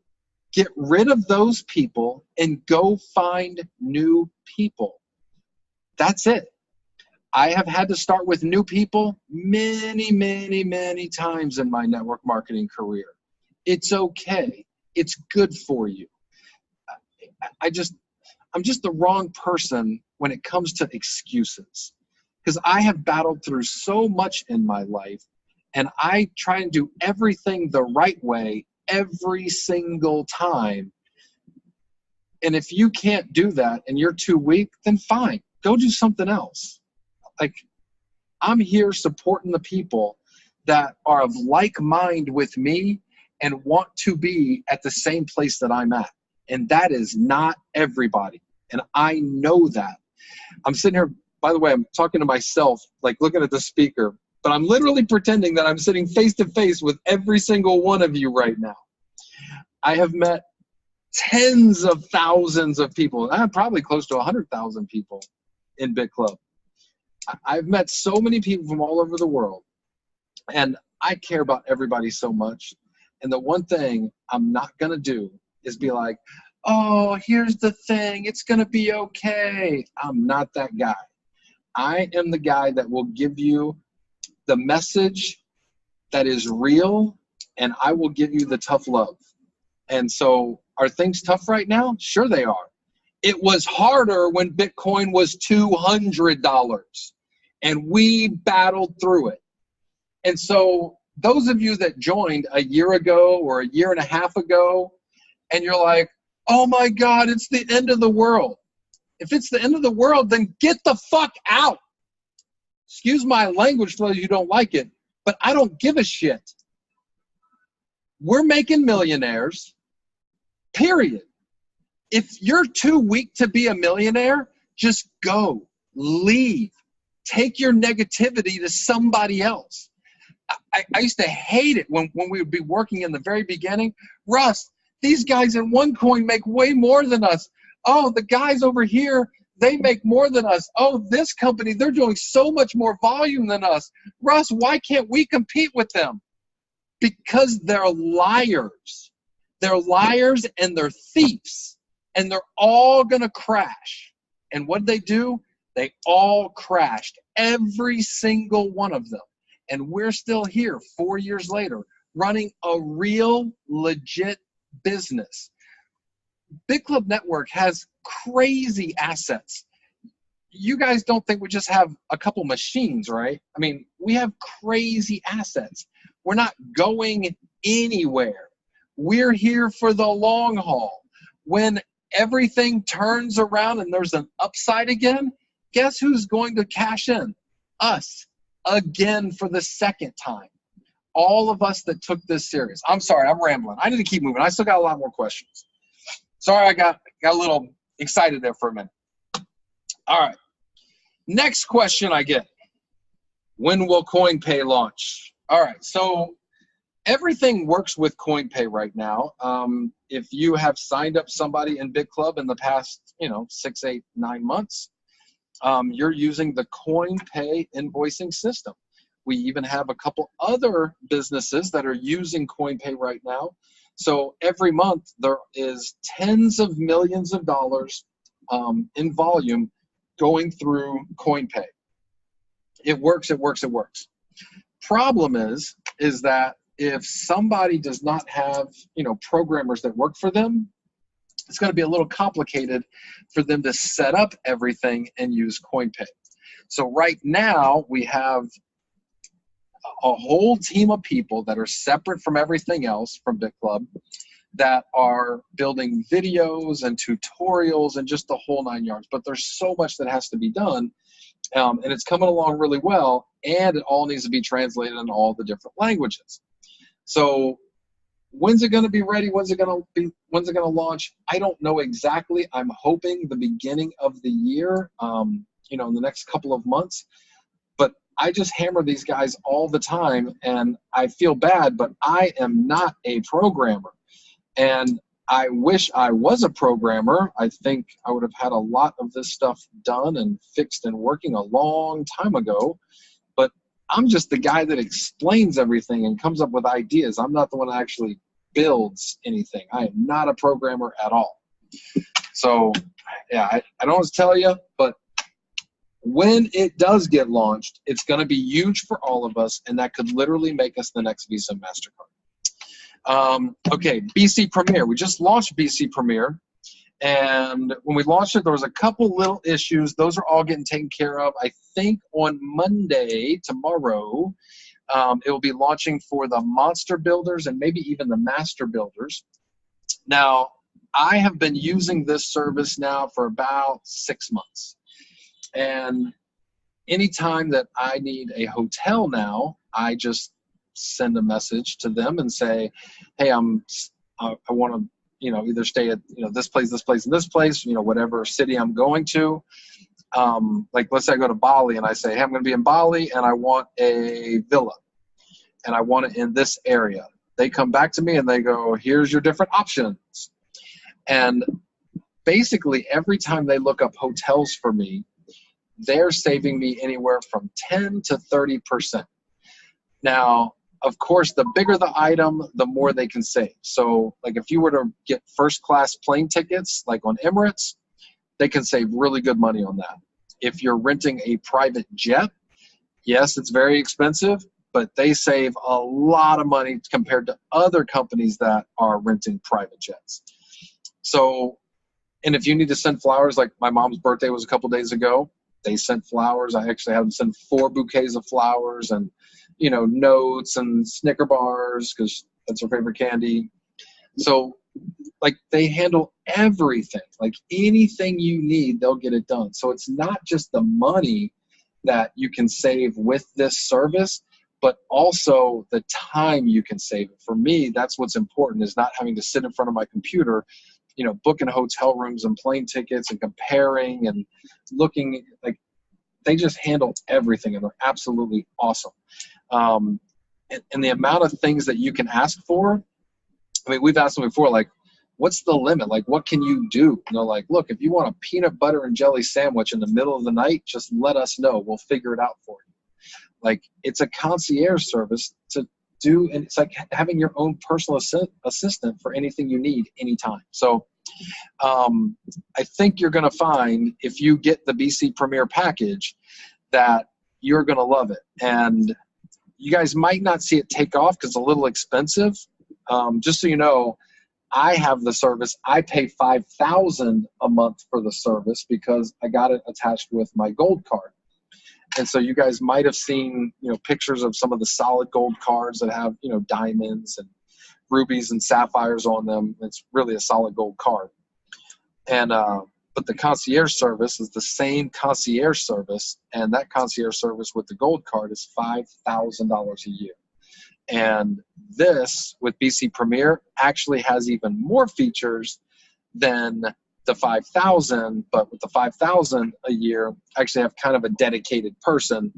get rid of those people and go find new people. That's it. I have had to start with new people many, many, many times in my network marketing career. It's okay. It's good for you. I'm just the wrong person when it comes to excuses, because I have battled through so much in my life, and I try and do everything the right way every single time. And if you can't do that and you're too weak, then fine, go do something else. Like, I'm here supporting the people that are of like mind with me and want to be at the same place that I'm at. And that is not everybody. And I know that. I'm sitting here, by the way, I'm talking to myself, like looking at the speaker, but I'm literally pretending that I'm sitting face to face with every single one of you right now. I have met tens of thousands of people, and I'm probably close to 100,000 people in Bitclub. I've met so many people from all over the world, and I care about everybody so much. And the one thing I'm not going to do is be like, oh, here's the thing, it's going to be okay. I'm not that guy. I am the guy that will give you the message that is real, and I will give you the tough love. And so, are things tough right now? Sure they are. It was harder when Bitcoin was $200, and we battled through it. And so those of you that joined a year ago or a year and a half ago, and you're like, oh my God, it's the end of the world. If it's the end of the world, then get the fuck out. Excuse my language for those who don't like it, but I don't give a shit. We're making millionaires, period. If you're too weak to be a millionaire, just go, leave, take your negativity to somebody else. I used to hate it when we would be working in the very beginning. Russ, these guys in OneCoin make way more than us. Oh, the guys over here, they make more than us. Oh, this company, they're doing so much more volume than us. Russ, why can't we compete with them? Because they're liars. They're liars and they're thieves. And they're all going to crash. And what did they do? They all crashed. Every single one of them. And we're still here 4 years later running a real, legit business. Bitclub Network has crazy assets. You guys don't think we just have a couple machines, right? I mean, we have crazy assets. We're not going anywhere. We're here for the long haul. When everything turns around and there's an upside again, guess who's going to cash in? Us. Again for the second time. All of us that took this serious. I'm sorry, I'm rambling. I need to keep moving. I still got a lot more questions. Sorry, I got a little excited there for a minute. All right. Next question I get. When will CoinPay launch? All right. So everything works with CoinPay right now. If you have signed up somebody in Bitclub in the past, 6, 8, 9 months, you're using the CoinPay invoicing system. We even have a couple other businesses that are using CoinPay right now. So every month there is tens of millions of dollars in volume going through CoinPay. It works, it works, it works. Problem is that if somebody does not have, programmers that work for them, it's going to be a little complicated for them to set up everything and use CoinPay. So right now we have a whole team of people that are separate from everything else from BitClub that are building videos and tutorials and just the whole 9 yards. But there's so much that has to be done, and it's coming along really well, and it all needs to be translated in all the different languages. So when's it going to be ready? When's it going to launch? I don't know exactly. I'm hoping the beginning of the year, in the next couple of months. But I just hammer these guys all the time, and I feel bad, but I am not a programmer. And I wish I was a programmer. I think I would have had a lot of this stuff done and fixed and working a long time ago. But I'm just the guy that explains everything and comes up with ideas. I'm not the one that actually builds anything. I am not a programmer at all. So, yeah, I don't want to tell you, but when it does get launched, it's going to be huge for all of us, and that could literally make us the next Visa and MasterCard. Okay, BC Premier. We just launched BC Premier, and when we launched it, there was a couple little issues. Those are all getting taken care of. I think on Monday, tomorrow, it will be launching for the Monster Builders and maybe even the Master Builders. Now, I have been using this service now for about 6 months. And anytime that I need a hotel now, I just send a message to them and say, hey, I want to, either stay at, this place, and this place, whatever city I'm going to. Like, let's say I go to Bali and I say, hey, I'm going to be in Bali and I want a villa and I want it in this area. They come back to me and they go, here's your different options. And basically every time they look up hotels for me, they're saving me anywhere from 10 to 30%. Now, of course, the bigger the item, the more they can save. So, like, if you were to get first-class plane tickets, like on Emirates, they can save really good money on that. If you're renting a private jet, yes, it's very expensive, but they save a lot of money compared to other companies that are renting private jets. So, and if you need to send flowers, like my mom's birthday was a couple days ago, they sent flowers. I actually had them send 4 bouquets of flowers and, notes and Snicker bars because that's her favorite candy. So, like, they handle everything. Like, anything you need, they'll get it done. So it's not just the money that you can save with this service, but also the time you can save it. For me, that's what's important, is not having to sit in front of my computer, booking hotel rooms and plane tickets and comparing and looking. Like, they just handle everything, and they're absolutely awesome. And the amount of things that you can ask for, I mean, we've asked them before, like, what's the limit? Like, what can you do? And they're like, look, if you want a peanut butter and jelly sandwich in the middle of the night, just let us know. We'll figure it out for you. Like, it's a concierge service to do, and it's like having your own personal assistant for anything you need anytime. So I think you're going to find, if you get the BC Premier package, that you're going to love it. And you guys might not see it take off because it's a little expensive. Just so you know, I have the service. I pay $5,000 a month for the service because I got it attached with my gold card. And so you guys might have seen, pictures of some of the solid gold cards that have, diamonds and rubies and sapphires on them. It's really a solid gold card. And but the concierge service is the same concierge service, and that concierge service with the gold card is $5,000 a year. And this, with BC Premier, actually has even more features than the 5,000, but with the 5,000 a year, I actually have kind of a dedicated person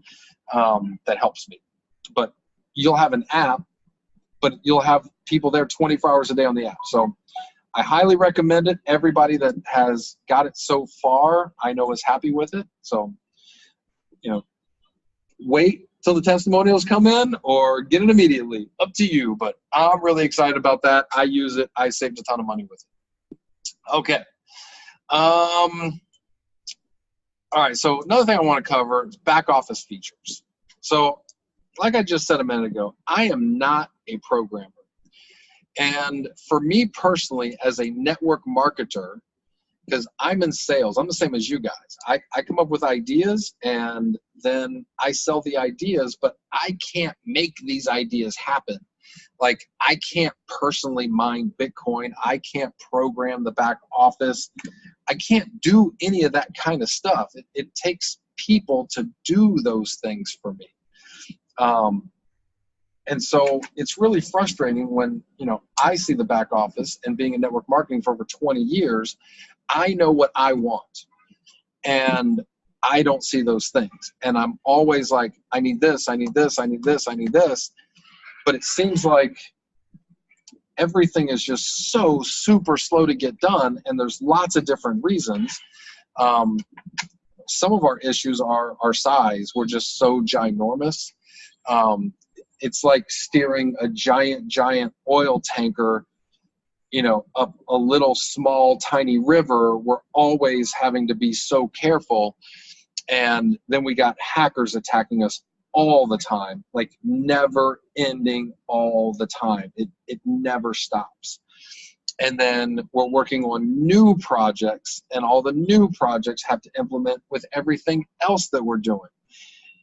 that helps me. But you'll have an app, but you'll have people there 24 hours a day on the app. So I highly recommend it. Everybody that has got it so far, I know, is happy with it. So, wait till the testimonials come in or get it immediately. Up to you, but I'm really excited about that. I use it. I saved a ton of money with it. Okay. All right, so another thing I want to cover is back office features. So, like I just said a minute ago, I am not a programmer. And for me personally, as a network marketer, because I'm in sales, I'm the same as you guys. I come up with ideas and then I sell the ideas, but I can't make these ideas happen. Like, I can't personally mine Bitcoin. I can't program the back office. I can't do any of that kind of stuff. It takes people to do those things for me. And so it's really frustrating when, I see the back office, and being in network marketing for over 20 years, I know what I want, and I don't see those things. And I'm always like, I need this, I need this, I need this, I need this. But it seems like everything is just so super slow to get done, and there's lots of different reasons. Some of our issues are our size. We're just so ginormous. It's like steering a giant oil tanker, up a little small tiny river. We're always having to be so careful. And then we got hackers attacking us all the time, like never ending all the time. It never stops. And then we're working on new projects, and all the new projects have to implement with everything else that we're doing.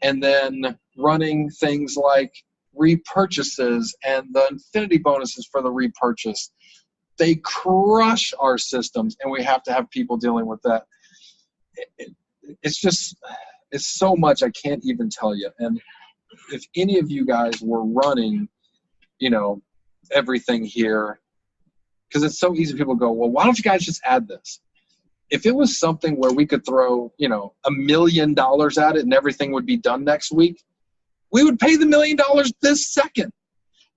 And then running things like repurchases and the infinity bonuses for the repurchase. They crush our systems, and we have to have people dealing with that. It's so much I can't even tell you. And if any of you guys were running, everything here, because it's so easy, people go, well, why don't you guys just add this? If it was something where we could throw, $1 million at it and everything would be done next week, we would pay the $1 million this second.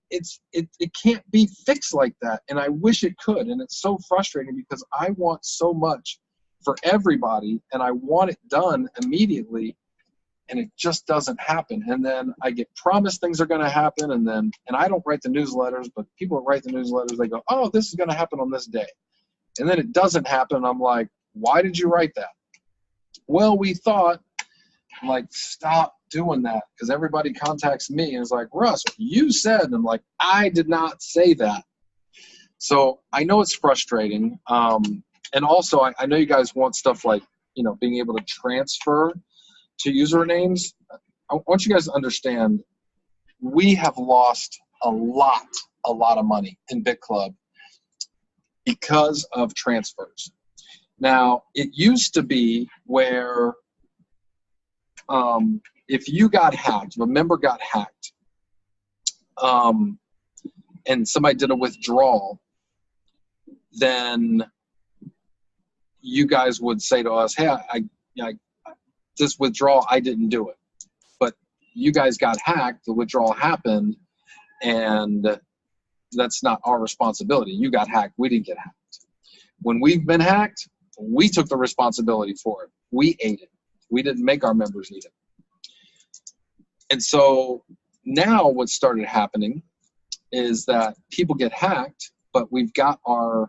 It can't be fixed like that, and I wish it could. And it's so frustrating because I want so much for everybody, and I want it done immediately, and it just doesn't happen. And then I get promised things are going to happen, and I don't write the newsletters, but people write the newsletters. They go, oh, this is going to happen on this day, and then it doesn't happen. I'm like, why did you write that? Well, we thought. I'm like, stop doing that, because everybody contacts me and is like, Russ, you said. And I'm like, I did not say that. So I know it's frustrating. And also, I know you guys want stuff like, being able to transfer to usernames. I want you guys to understand, we have lost a lot of money in Bitclub because of transfers. Now, it used to be where if you got hacked, if a member got hacked, and somebody did a withdrawal, then you guys would say to us, hey, I this withdrawal, I didn't do it. But you guys got hacked, the withdrawal happened, and that's not our responsibility. You got hacked, we didn't get hacked. When we've been hacked, we took the responsibility for it. We ate it. We didn't make our members eat it. And so now what started happening is that people get hacked, but we've got our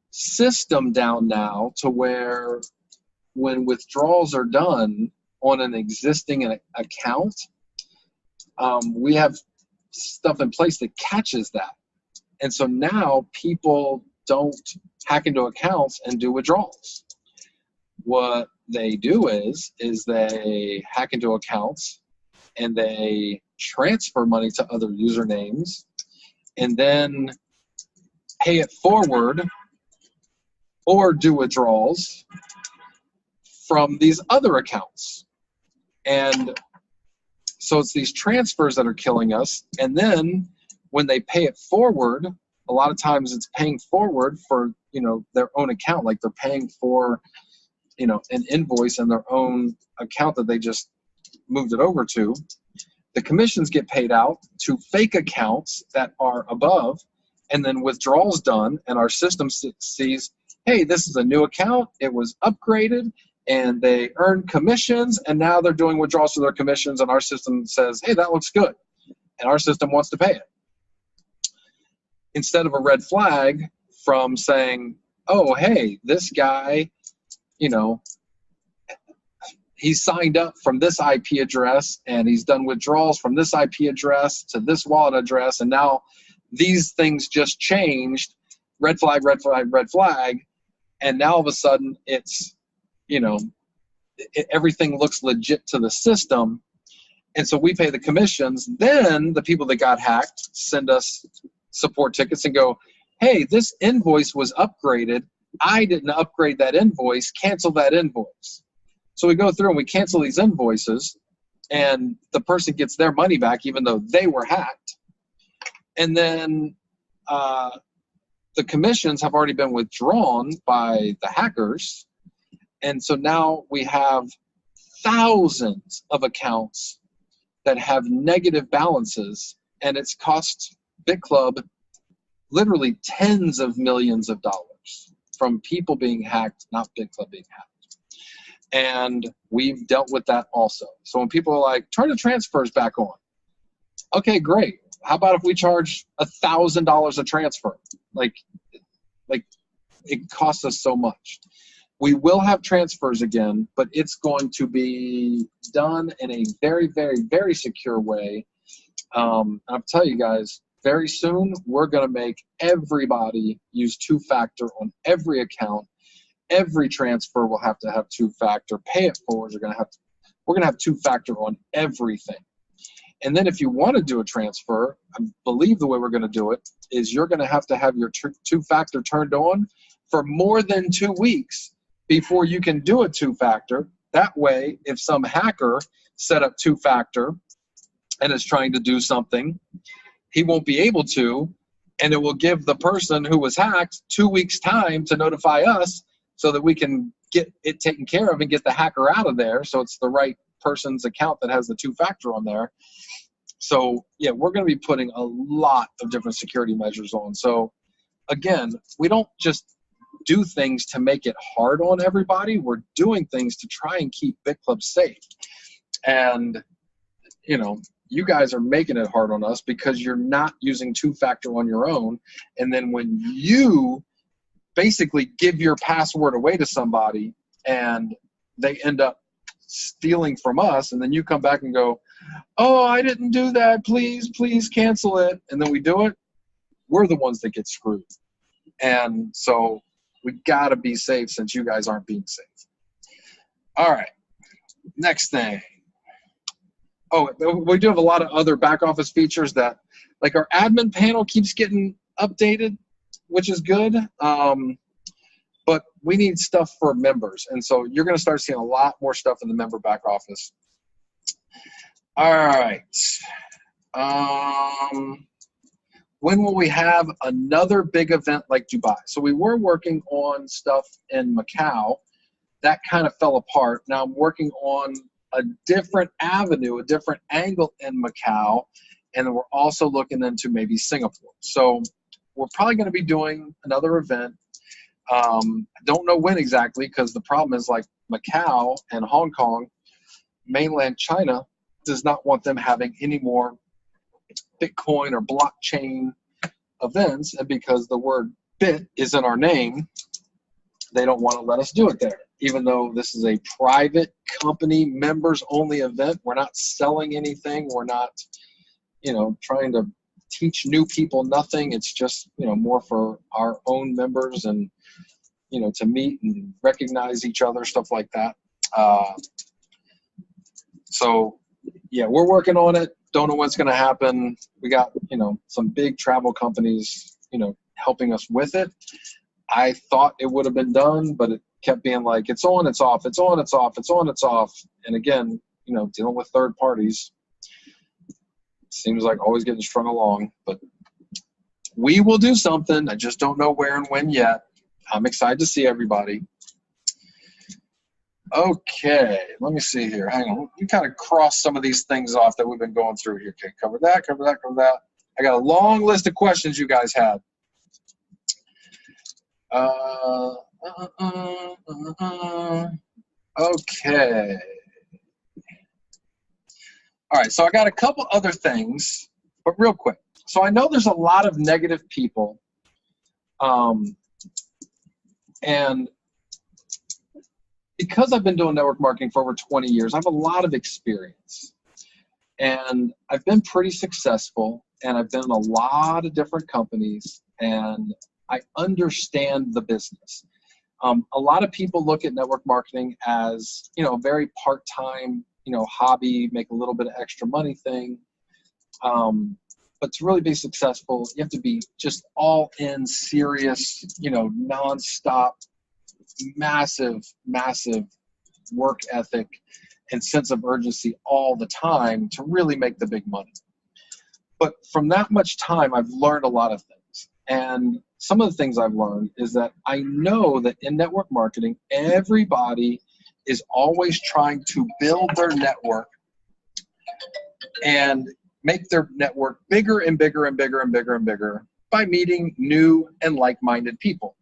system down now to where when withdrawals are done on an existing account, we have stuff in place that catches that. And so now people don't hack into accounts and do withdrawals. What they do is they hack into accounts and they transfer money to other usernames and then pay it forward or do withdrawals from these other accounts. And so it's these transfers that are killing us. And then when they pay it forward, a lot of times it's paying forward for, their own account. Like they're paying for, an invoice in their own account that they just moved it over to. The commissions get paid out to fake accounts that are above, and then withdrawals done, and our system sees, hey, this is a new account, it was upgraded, and they earned commissions, and now they're doing withdrawals for their commissions, and our system says, hey, that looks good, and our system wants to pay it. Instead of a red flag from saying, oh, hey, this guy, he's signed up from this IP address and he's done withdrawals from this IP address to this wallet address, and now these things just changed, red flag, red flag, red flag, and now all of a sudden it's, you know, everything looks legit to the system, and so we pay the commissions. Then the people that got hacked send us support tickets and go, hey, this invoice was upgraded. I didn't upgrade that invoice. Cancel that invoice. So we go through and we cancel these invoices, and the person gets their money back even though they were hacked. And then the commissions have already been withdrawn by the hackers. And so now we have thousands of accounts that have negative balances, and it's cost Bitclub literally tens of millions of dollars from people being hacked, not Bitclub being hacked. And we've dealt with that also. So when people are like, turn the transfers back on. Okay, great. How about if we charge $1,000 a transfer? Like it costs us so much. We will have transfers again, but it's going to be done in a very, very, very secure way. I'll tell you guys, very soon we're going to make everybody use two-factor on every account. Every transfer will have to have two-factor. Pay it forwards are going to have. We're going to have two-factor on everything. And then if you want to do a transfer, I believe the way we're going to do it is you're going to have your two-factor turned on for more than 2 weeks before you can do a two-factor. That way, if some hacker set up two-factor and is trying to do something, he won't be able to, and it will give the person who was hacked 2 weeks' time to notify us so that we can get it taken care of and get the hacker out of there, so it's the right person's account that has the two-factor on there. So, yeah, we're going to be putting a lot of different security measures on. So, again, we don't just do things to make it hard on everybody. We're doing things to try and keep Bitclub safe. And, you know, you guys are making it hard on us because you're not using two-factor on your own. And then when you basically give your password away to somebody and they end up stealing from us, and then you come back and go, oh, I didn't do that, please cancel it, and then we do it, we're the ones that get screwed. And so we got to be safe since you guys aren't being safe. All right, next thing. Oh, we do have a lot of other back office features that, like our admin panel keeps getting updated, which is good. But we need stuff for members. And so you're going to start seeing a lot more stuff in the member back office. All right. When will we have another big event like Dubai? So we were working on stuff in Macau. That kind of fell apart. Now I'm working on a different avenue, a different angle in Macau. And then we're also looking into maybe Singapore. So we're probably going to be doing another event. I don't know when exactly, because the problem is like Macau and Hong Kong, mainland China does not want them having any more Bitcoin or blockchain events, and because the word bit is in our name, they don't want to let us do it there. Even though this is a private company, members only event, we're not selling anything, we're not, you know, trying to teach new people nothing. It's just, you know, more for our own members and, you know, to meet and recognize each other, stuff like that. So yeah, we're working on it. Don't know what's going to happen. We got, you know, some big travel companies, you know, helping us with it. I thought it would have been done, but it kept being like, it's on, it's off, it's on, it's off, it's on, it's off. And again, you know, dealing with third parties seems like always getting strung along, but we will do something. I just don't know where and when yet. I'm excited to see everybody. Okay, let me see here. Hang on. We kind of crossed some of these things off that we've been going through here. Okay, cover that, cover that, cover that. I got a long list of questions you guys had. Okay. All right, so I got a couple other things, but real quick. So I know there's a lot of negative people, and because I've been doing network marketing for over 20 years, I have a lot of experience. And I've been pretty successful, and I've been in a lot of different companies, and I understand the business. A lot of people look at network marketing as, a very part-time, hobby, make a little bit of extra money thing. But to really be successful, you have to be just all in, serious, nonstop, massive work ethic and sense of urgency all the time to really make the big money. But from that much time, I've learned a lot of things. And some of the things I've learned is that I know that in network marketing, everybody is always trying to build their network and make their network bigger and bigger and bigger and bigger and bigger by meeting new and like-minded people.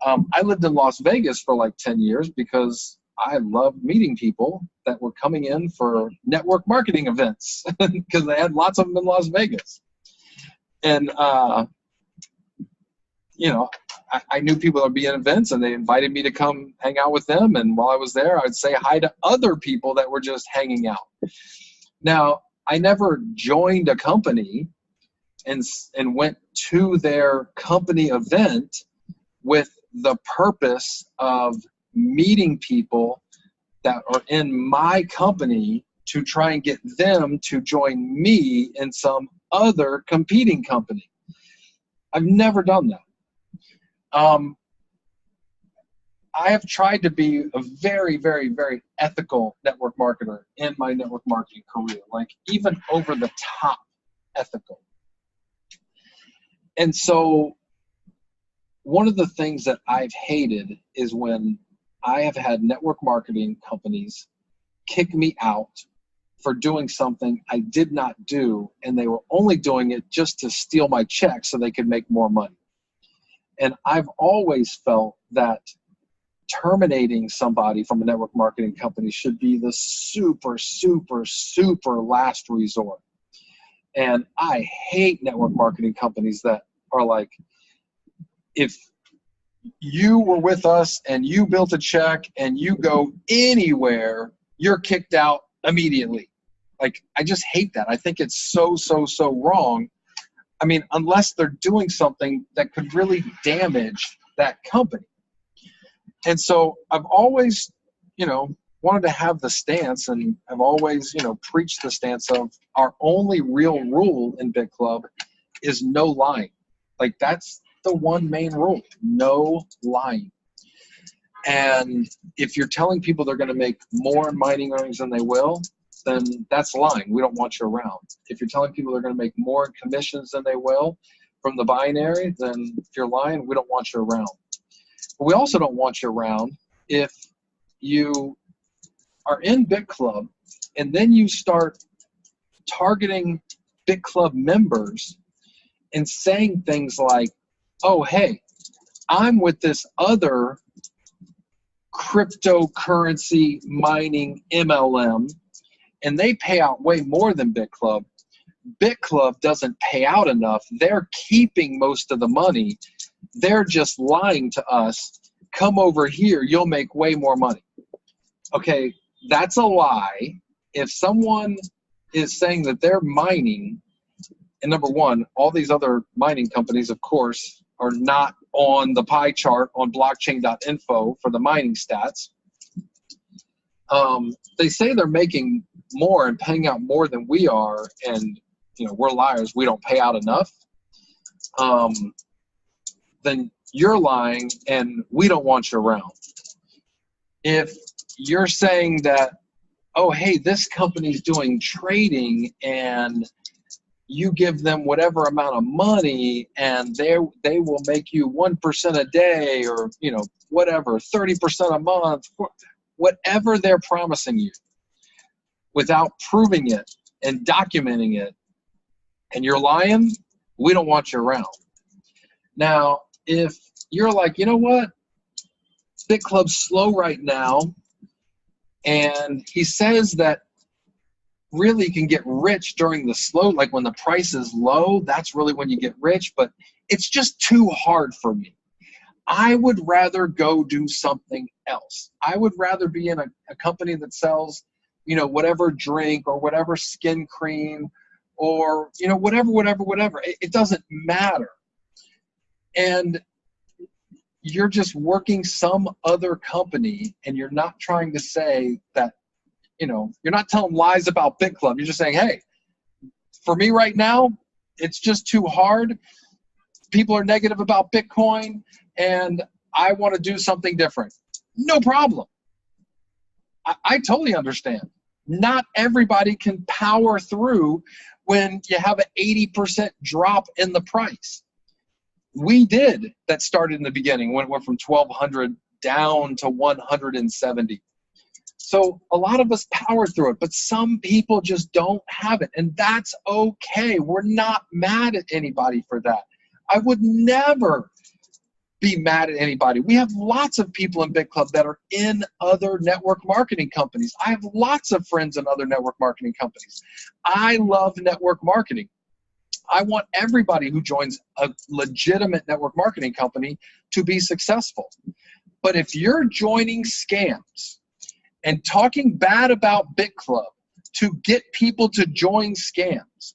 I lived in Las Vegas for like 10 years because I loved meeting people that were coming in for network marketing events because they had lots of them in Las Vegas. And, I knew people that would be in events, and they invited me to come hang out with them. And while I was there, I would say hi to other people that were just hanging out. Now, I never joined a company and went to their company event with the purpose of meeting people that are in my company to try and get them to join me in some other competing company. I've never done that. I have tried to be a very, very, very ethical network marketer in my network marketing career, like even over the top ethical. And so one of the things that I've hated is when I have had network marketing companies kick me out for doing something I did not do, and they were only doing it just to steal my check so they could make more money. And I've always felt that terminating somebody from a network marketing company should be the super, super, super last resort. And I hate network marketing companies that are like, if you were with us and you built a check and you go anywhere, you're kicked out immediately. Like, I just hate that. I think it's so, so, so wrong. I mean, unless they're doing something that could really damage that company. And so I've always, wanted to have the stance, and I've always, preached the stance of our only real rule in Bitclub is no lying. Like, that's the one main rule, no lying. And if you're telling people they're going to make more in mining earnings than they will, then that's lying. We don't want you around. If you're telling people they're going to make more in commissions than they will from the binary, then if you're lying, we don't want you around. But we also don't want you around if you are in Bitclub and then you start targeting Bitclub members and saying things like, oh, hey, I'm with this other cryptocurrency mining MLM, and they pay out way more than Bitclub. Bitclub doesn't pay out enough. They're keeping most of the money. They're just lying to us. Come over here, you'll make way more money. Okay, that's a lie. If someone is saying that they're mining, and number one, all these other mining companies, of course, are not on the pie chart on blockchain.info for the mining stats. They say they're making more and paying out more than we are, and we're liars, we don't pay out enough. Then you're lying, and we don't want you around. If you're saying that, oh, hey, this company's doing trading, and you give them whatever amount of money, and they will make you 1% a day, or whatever, 30% a month, whatever they're promising you, without proving it and documenting it, and you're lying, we don't want you around. Now, if you're like, you know what, Bitclub's slow right now, and he says that really you can get rich during the slow, like when the price is low, that's really when you get rich, but it's just too hard for me. I would rather go do something else. I would rather be in a company that sells whatever drink or whatever skin cream or, whatever. It doesn't matter. And you're just working some other company, and you're not trying to say that, you're not telling lies about Bitclub. You're just saying, hey, for me right now, it's just too hard. People are negative about Bitcoin, and I want to do something different. No problem. I totally understand. Not everybody can power through when you have an 80% drop in the price. We did that started in the beginning when it went from 1,200 down to 170. So a lot of us power through it, but some people just don't have it, and that's okay. We're not mad at anybody for that. I would never be mad at anybody. We have lots of people in Bitclub that are in other network marketing companies. I have lots of friends in other network marketing companies. I love network marketing. I want everybody who joins a legitimate network marketing company to be successful. But if you're joining scams and talking bad about Bitclub to get people to join scams,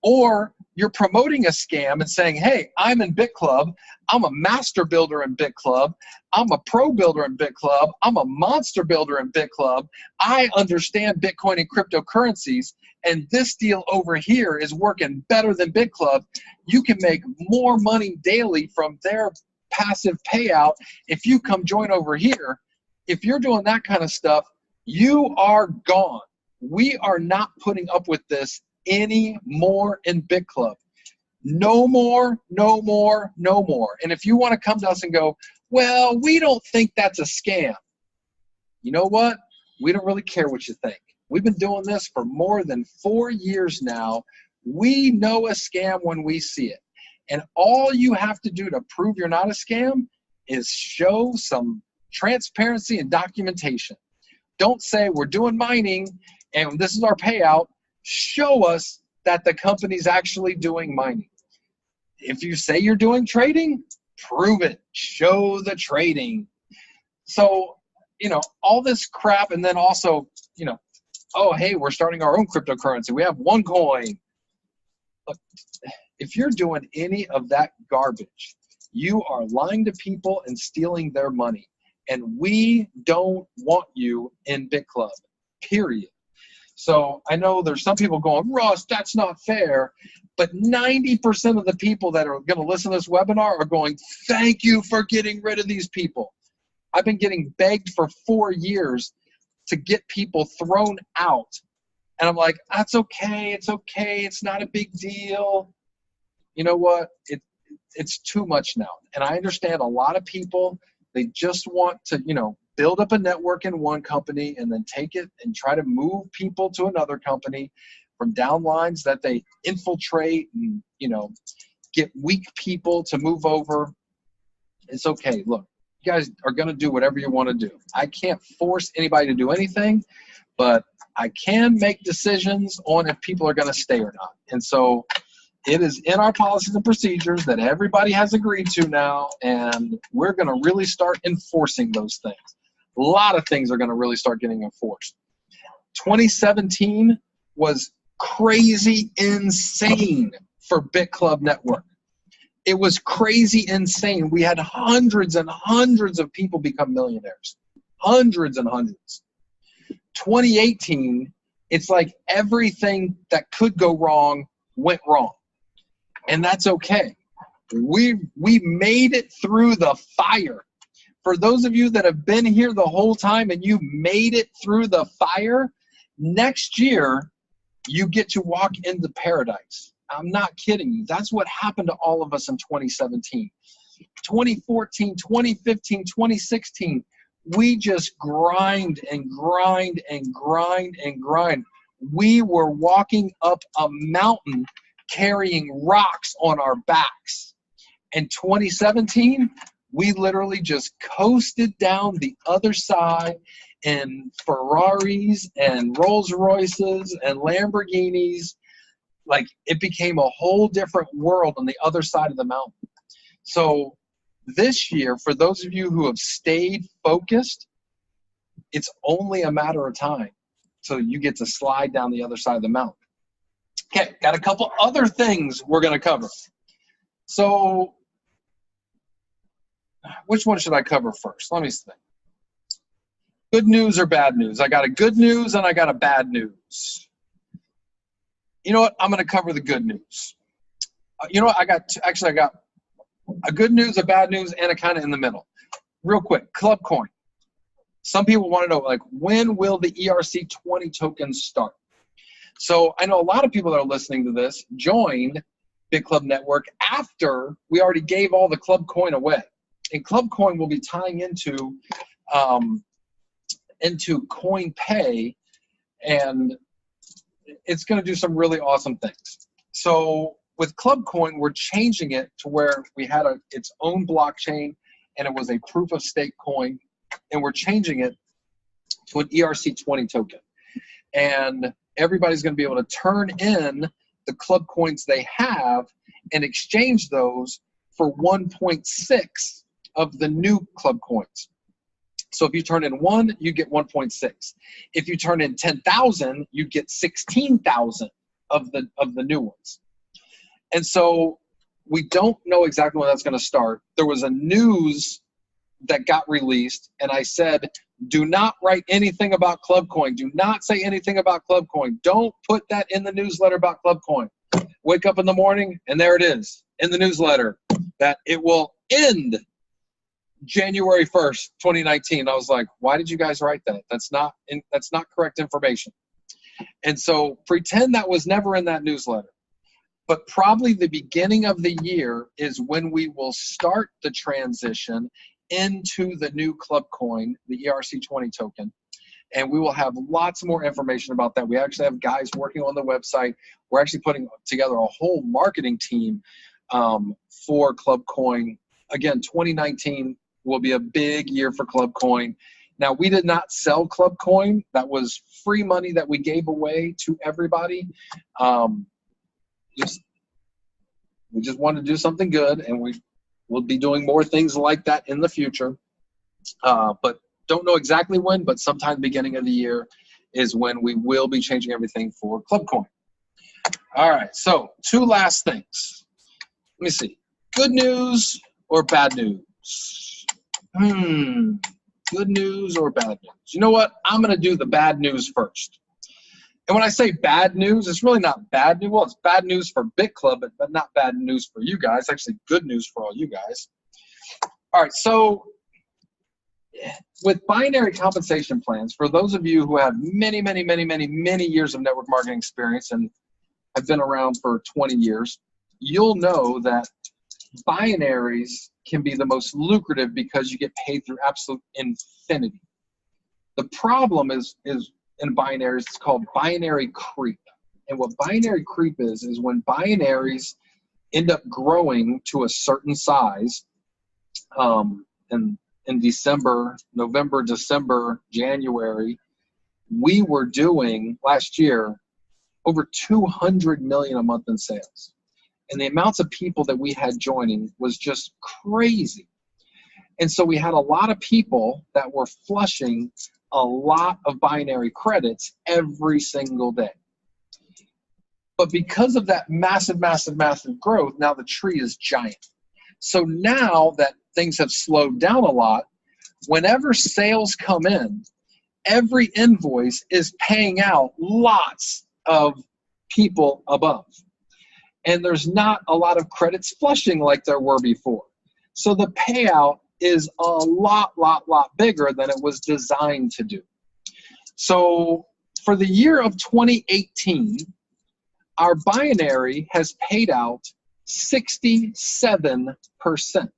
or you're promoting a scam and saying, hey, I'm in Bitclub, I'm a master builder in Bitclub, I'm a pro builder in Bitclub, I'm a monster builder in Bitclub, I understand Bitcoin and cryptocurrencies, and this deal over here is working better than Bitclub, you can make more money daily from their passive payout if you come join over here. If you're doing that kind of stuff, you are gone. We are not putting up with this anymore in Bitclub. No more, no more, no more. And if you want to come to us and go, well, we don't think that's a scam. You know what? We don't really care what you think. We've been doing this for more than 4 years now. We know a scam when we see it. And all you have to do to prove you're not a scam is show some transparency and documentation. Don't say we're doing mining and this is our payout. Show us that the company's actually doing mining. If you say you're doing trading, prove it. Show the trading. So, all this crap, and then also, oh, hey, we're starting our own cryptocurrency. We have OneCoin. Look, if you're doing any of that garbage, you are lying to people and stealing their money. And we don't want you in Bitclub, period. So I know there's some people going, Russ, that's not fair. But 90% of the people that are going to listen to this webinar are going, thank you for getting rid of these people. I've been getting begged for 4 years to get people thrown out. And I'm like, that's okay. It's okay. It's not a big deal. You know what? It's too much now. And I understand a lot of people, they just want to, build up a network in one company and then take it and try to move people to another company from downlines that they infiltrate and, get weak people to move over. It's okay. Look, you guys are going to do whatever you want to do. I can't force anybody to do anything, but I can make decisions on if people are going to stay or not. And so it is in our policies and procedures that everybody has agreed to now, and we're going to really start enforcing those things. A lot of things are going to really start getting enforced. 2017 was crazy insane for Bitclub Network. It was crazy insane. We had hundreds and hundreds of people become millionaires. Hundreds and hundreds. 2018, it's like everything that could go wrong went wrong. And that's okay. We made it through the fire. For those of you that have been here the whole time and you made it through the fire, next year you get to walk into paradise. I'm not kidding you. That's what happened to all of us in 2017. 2014, 2015, 2016, we just grind and grind and grind and grind. We were walking up a mountain carrying rocks on our backs. In 2017, we literally just coasted down the other side in Ferraris and Rolls Royces and Lamborghinis. Like, it became a whole different world on the other side of the mountain. So this year, for those of you who have stayed focused, it's only a matter of time So you get to slide down the other side of the mountain. Okay, got a couple other things we're going to cover. So which one should I cover first? Let me think. Good news or bad news? I got a good news and I got a bad news. You know what? I'm going to cover the good news. You know what? I got a good news, a bad news, and a kind of in the middle. Real quick, Club Coin. Some people want to know, like, when will the ERC20 tokens start? So I know a lot of people that are listening to this joined Bitclub Network after we already gave all the Club Coin away. And Club Coin will be tying into Coin Pay, and it's going to do some really awesome things. So with Club Coin, we're changing it to where we had its own blockchain, and it was a proof of stake coin, and we're changing it to an ERC20 token. And everybody's going to be able to turn in the Club Coins they have and exchange those for 1.6 of the new Club Coins. So if you turn in 1, you get 1.6. If you turn in 10,000, you get 16,000 of the new ones. And so we don't know exactly when that's going to start. There was a news that got released, and I said, do not write anything about Club Coin. Do not say anything about Club Coin. Don't put that in the newsletter about Club Coin. Wake up in the morning, and there it is in the newsletter that it will end January 1st, 2019. I was like, why did you guys write that? That's not correct information. And so pretend that was never in that newsletter. But probably the beginning of the year is when we will start the transition into the new Club Coin, the ERC20 token. And we will have lots more information about that. We actually have guys working on the website. We're actually putting together a whole marketing team for Club Coin. Again, 2019 will be a big year for Club Coin. Now, we did not sell Club Coin. That was free money that we gave away to everybody. We just wanted to do something good, and we'll be doing more things like that in the future. But don't know exactly when, but sometime beginning of the year is when we will be changing everything for Club Coin. All right, so 2 last things. Let me see. Good news or bad news? Good news or bad news? You know what? I'm going to do the bad news first. And when I say bad news, it's really not bad news. Well, it's bad news for Bitclub, but not bad news for you guys. Actually, good news for all you guys. All right, so with binary compensation plans, for those of you who have many, many, many, many, many years of network marketing experience and have been around for 20 years, you'll know that binaries can be the most lucrative because you get paid through absolute infinity. The problem is in binaries, it's called binary creep. And what binary creep is when binaries end up growing to a certain size, in December, November, December, January, we were doing last year over 200 million a month in sales. And the amounts of people that we had joining was just crazy. And so we had a lot of people that were flushing a lot of binary credits every single day. But because of that massive, massive, massive growth, now the tree is giant. So now that things have slowed down a lot, whenever sales come in, every invoice is paying out lots of people above. And there's not a lot of credits flushing like there were before. So the payout is a lot bigger than it was designed to do. So for the year of 2018, our binary has paid out 67%.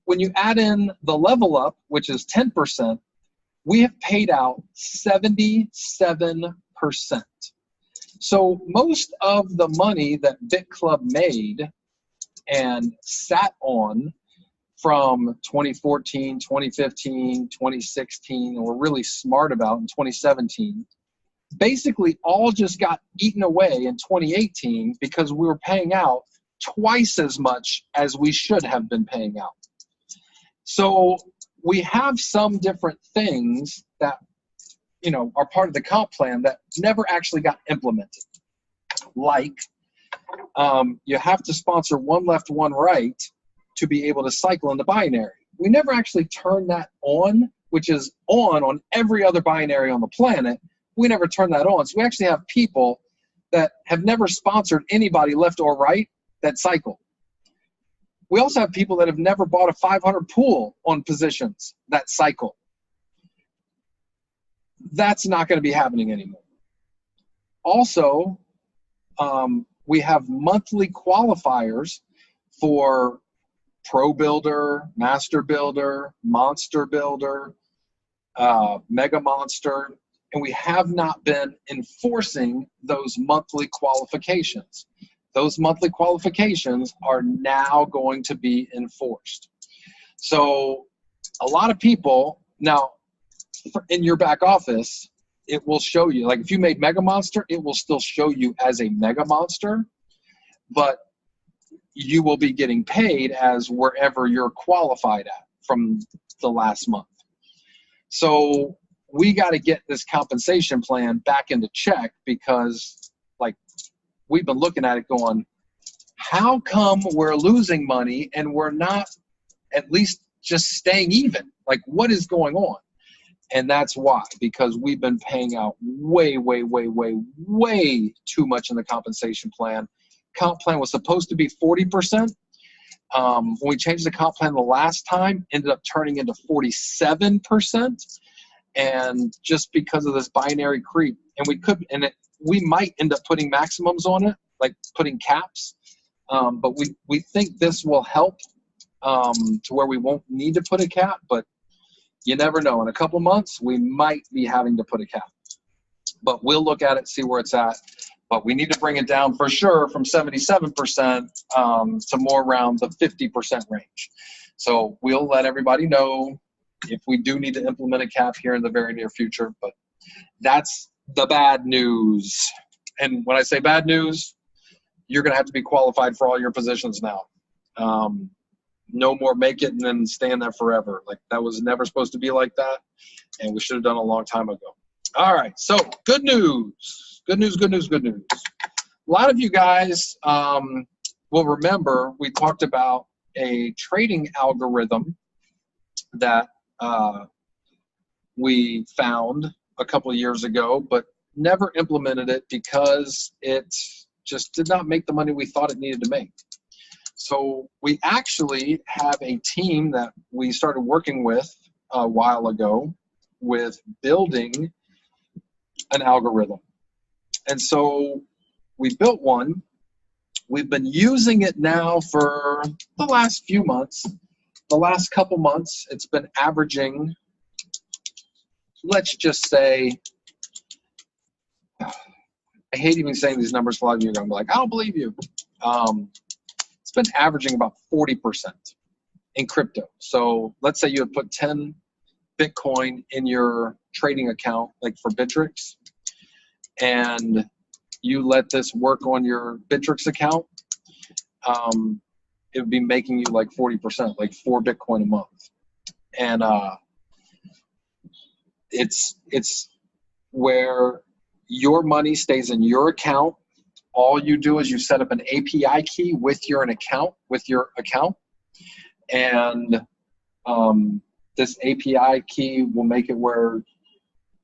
When you add in the level up, which is 10%, we have paid out 77%. So most of the money that Bitclub made and sat on from 2014, 2015, 2016, and we're really smart about in 2017, basically all just got eaten away in 2018 because we were paying out twice as much as we should have been paying out. So we have some different things that are part of the comp plan that never actually got implemented. Like, you have to sponsor one left, one right to be able to cycle in the binary. We never actually turned that on, which is on every other binary on the planet. We never turned that on. So we actually have people that have never sponsored anybody left or right that cycle. We also have people that have never bought a 500 pool on positions that cycle. That's not going to be happening anymore. Also, we have monthly qualifiers for Pro Builder, Master Builder, Monster Builder, Mega Monster, and we have not been enforcing those monthly qualifications. Those monthly qualifications are now going to be enforced. So a lot of people, now in your back office, it will show you, like if you made Mega Monster, it will still show you as a Mega Monster, but you will be getting paid as wherever you're qualified at from the last month. So we got to get this compensation plan back into check, because like we've been looking at it going, how come we're losing money and we're not at least just staying even? Like, what is going on? And that's why, because we've been paying out way too much in the compensation plan. Comp plan was supposed to be 40%. When we changed the comp plan the last time, ended up turning into 47%. And just because of this binary creep, and we might end up putting maximums on it, like putting caps. But we think this will help to where we won't need to put a cap, but you never know. In a couple months, we might be having to put a cap. But we'll look at it, see where it's at. But we need to bring it down for sure from 77% to more around the 50% range. So we'll let everybody know if we do need to implement a cap here in the very near future. But that's the bad news. And when I say bad news, you're going to have to be qualified for all your positions now. No more make it and then stand there forever. Like, that was never supposed to be like that, and we should have done it a long time ago. All right, so good news. Good news. A lot of you guys will remember we talked about a trading algorithm that we found a couple of years ago, but never implemented it because it just did not make the money we thought it needed to make. So we actually have a team that we started working with a while ago with building an algorithm. And so we built one. We've been using it now for the last few months. The last couple months, it's been averaging, let's just say, I hate even saying these numbers. A lot of you are going to be like, I don't believe you. It's been averaging about 40% in crypto. So let's say you had put 10 Bitcoin in your trading account, like for Bittrex, and you let this work on your Bittrex account, it would be making you like 40%, like 4 Bitcoin a month. And it's where your money stays in your account. All you do is you set up an API key with your account, and this API key will make it where,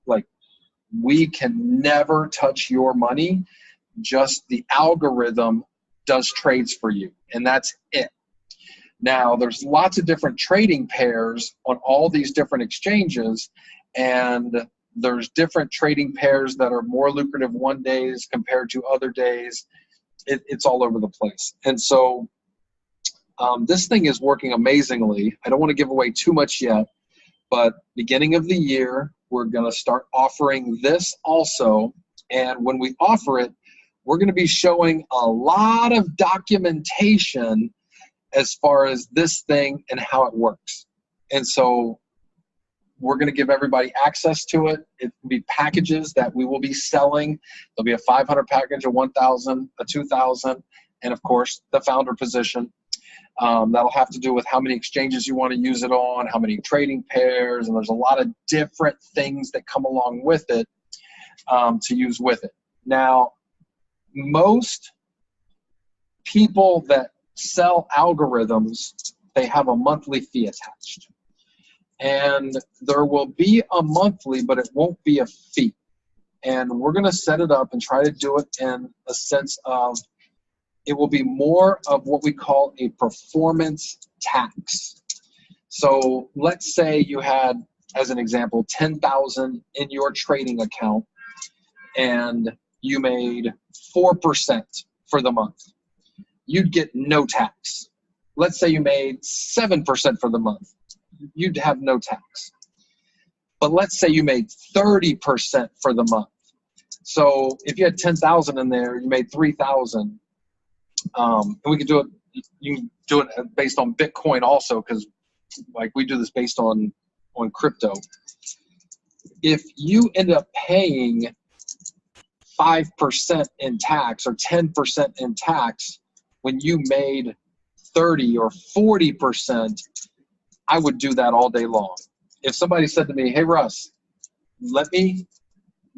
like, we can never touch your money. Just the algorithm does trades for you, and that's it. Now, there's lots of different trading pairs on all these different exchanges, and there's different trading pairs that are more lucrative one days compared to other days. It's all over the place. And so this thing is working amazingly. I don't want to give away too much yet, but beginning of the year, we're going to start offering this also. And when we offer it, we're going to be showing a lot of documentation as far as this thing and how it works. And so we're going to give everybody access to it. It will be packages that we will be selling. There'll be a 500 package, a 1,000, a 2,000, and of course the founder position. That'll have to do with how many exchanges you want to use it on, how many trading pairs, and there's a lot of different things that come along with it to use with it. Now, most people that sell algorithms, they have a monthly fee attached. And there will be a monthly, but it won't be a fee. And we're going to set it up and try to do it in a sense of it will be more of what we call a performance tax. So let's say you had, as an example, 10,000 in your trading account and you made 4% for the month. You'd get no tax. Let's say you made 7% for the month. You'd have no tax. But let's say you made 30% for the month. So if you had 10,000 in there, you made 3,000. And we can do it. You can do it based on Bitcoin also, because like we do this based on crypto. If you end up paying 5% in tax or 10% in tax when you made 30 or 40%, I would do that all day long. If somebody said to me, hey, Russ, let me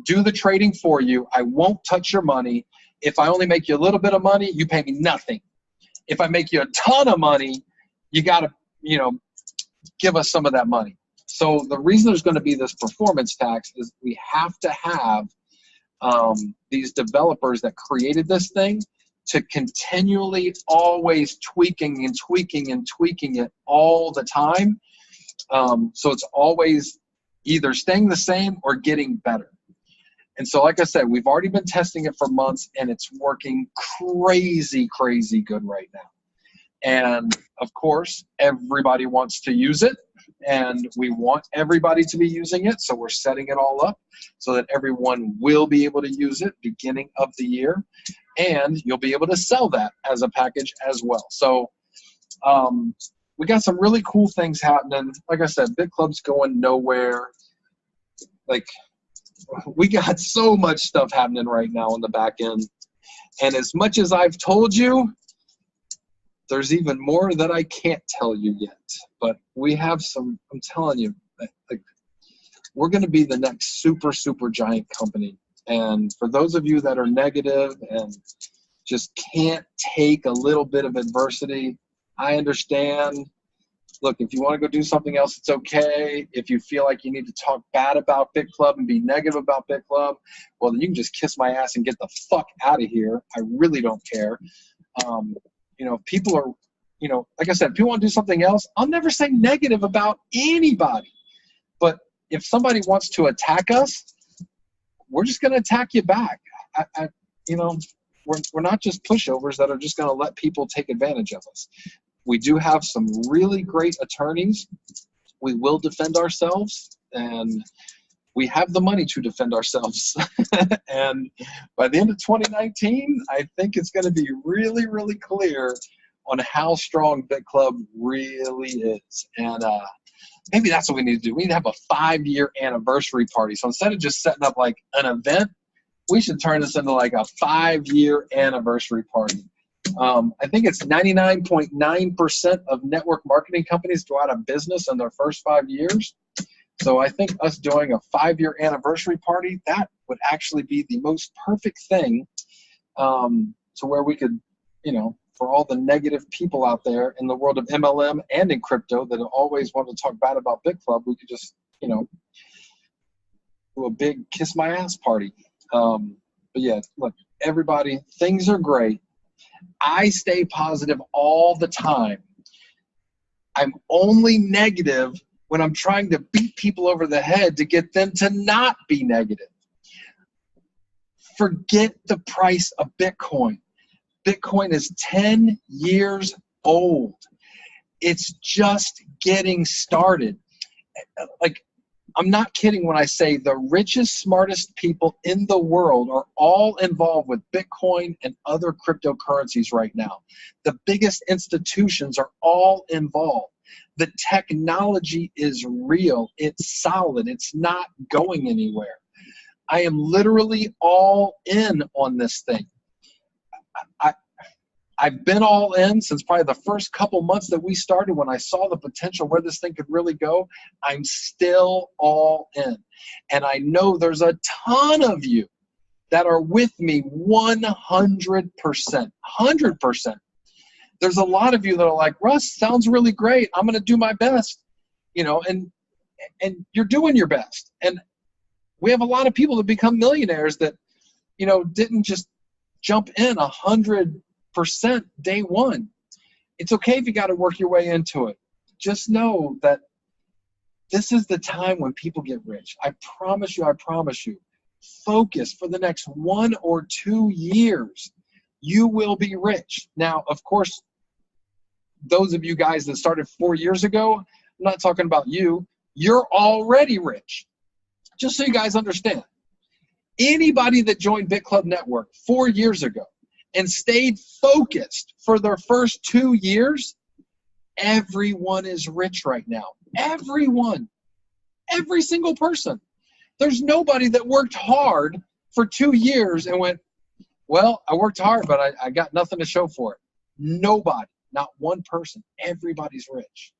do the trading for you. I won't touch your money. If I only make you a little bit of money, you pay me nothing. If I make you a ton of money, you got to, give us some of that money. So the reason there's going to be this performance tax is we have to have these developers that created this thing to continually always tweaking and tweaking and tweaking it all the time. So it's always either staying the same or getting better. And so, like I said, we've already been testing it for months, and it's working crazy, crazy good right now. And, of course, everybody wants to use it, and we want everybody to be using it, so we're setting it all up so that everyone will be able to use it beginning of the year, and you'll be able to sell that as a package as well. So we got some really cool things happening. Like I said, Bitclub's going nowhere. Like, we got so much stuff happening right now on the back end. And as much as I've told you, there's even more that I can't tell you yet. But we have some, I'm telling you, like, we're going to be the next super, super giant company. And for those of you that are negative and just can't take a little bit of adversity, I understand. Look, if you want to go do something else, it's okay. If you feel like you need to talk bad about Bitclub and be negative about Bitclub, well, then you can just kiss my ass and get the fuck out of here. I really don't care. People are, like I said, if you want to do something else, I'll never say negative about anybody. But if somebody wants to attack us, we're just going to attack you back. We're not just pushovers that are just going to let people take advantage of us. We do have some really great attorneys. We will defend ourselves, and we have the money to defend ourselves. And by the end of 2019, I think it's going to be really, really clear on how strong Bitclub really is. And maybe that's what we need to do. We need to have a 5-year anniversary party. So instead of just setting up like an event, we should turn this into like a 5-year anniversary party. I think it's 99.9% of network marketing companies go out of business in their first 5 years. So I think us doing a 5-year anniversary party, that would actually be the most perfect thing to where we could, for all the negative people out there in the world of MLM and in crypto that always want to talk bad about Bitclub, we could just, do a big kiss my ass party. But yeah, look, everybody, things are great. I stay positive all the time. I'm only negative when I'm trying to beat people over the head to get them to not be negative. Forget the price of Bitcoin. Bitcoin is 10 years old. It's just getting started. Like, I'm not kidding when I say the richest, smartest people in the world are all involved with Bitcoin and other cryptocurrencies right now. The biggest institutions are all involved. The technology is real. It's solid. It's not going anywhere. I am literally all in on this thing. I've been all in since probably the first couple months that we started. When I saw the potential where this thing could really go, I'm still all in. And I know there's a ton of you that are with me 100%, 100%. There's a lot of you that are like, Russ, sounds really great. I'm going to do my best, and you're doing your best. And we have a lot of people that become millionaires that, didn't just jump in 100% day one. It's okay if you got to work your way into it. Just know that this is the time when people get rich. I promise you. Focus for the next 1 or 2 years. You will be rich. Now, of course, those of you guys that started 4 years ago, I'm not talking about you. You're already rich. Just so you guys understand. Anybody that joined Bitclub Network 4 years ago and stayed focused for their first 2 years, everyone is rich right now. Everyone. Every single person. There's nobody that worked hard for 2 years and went, well, I worked hard, but I got nothing to show for it. Nobody. Not one person. Everybody's rich.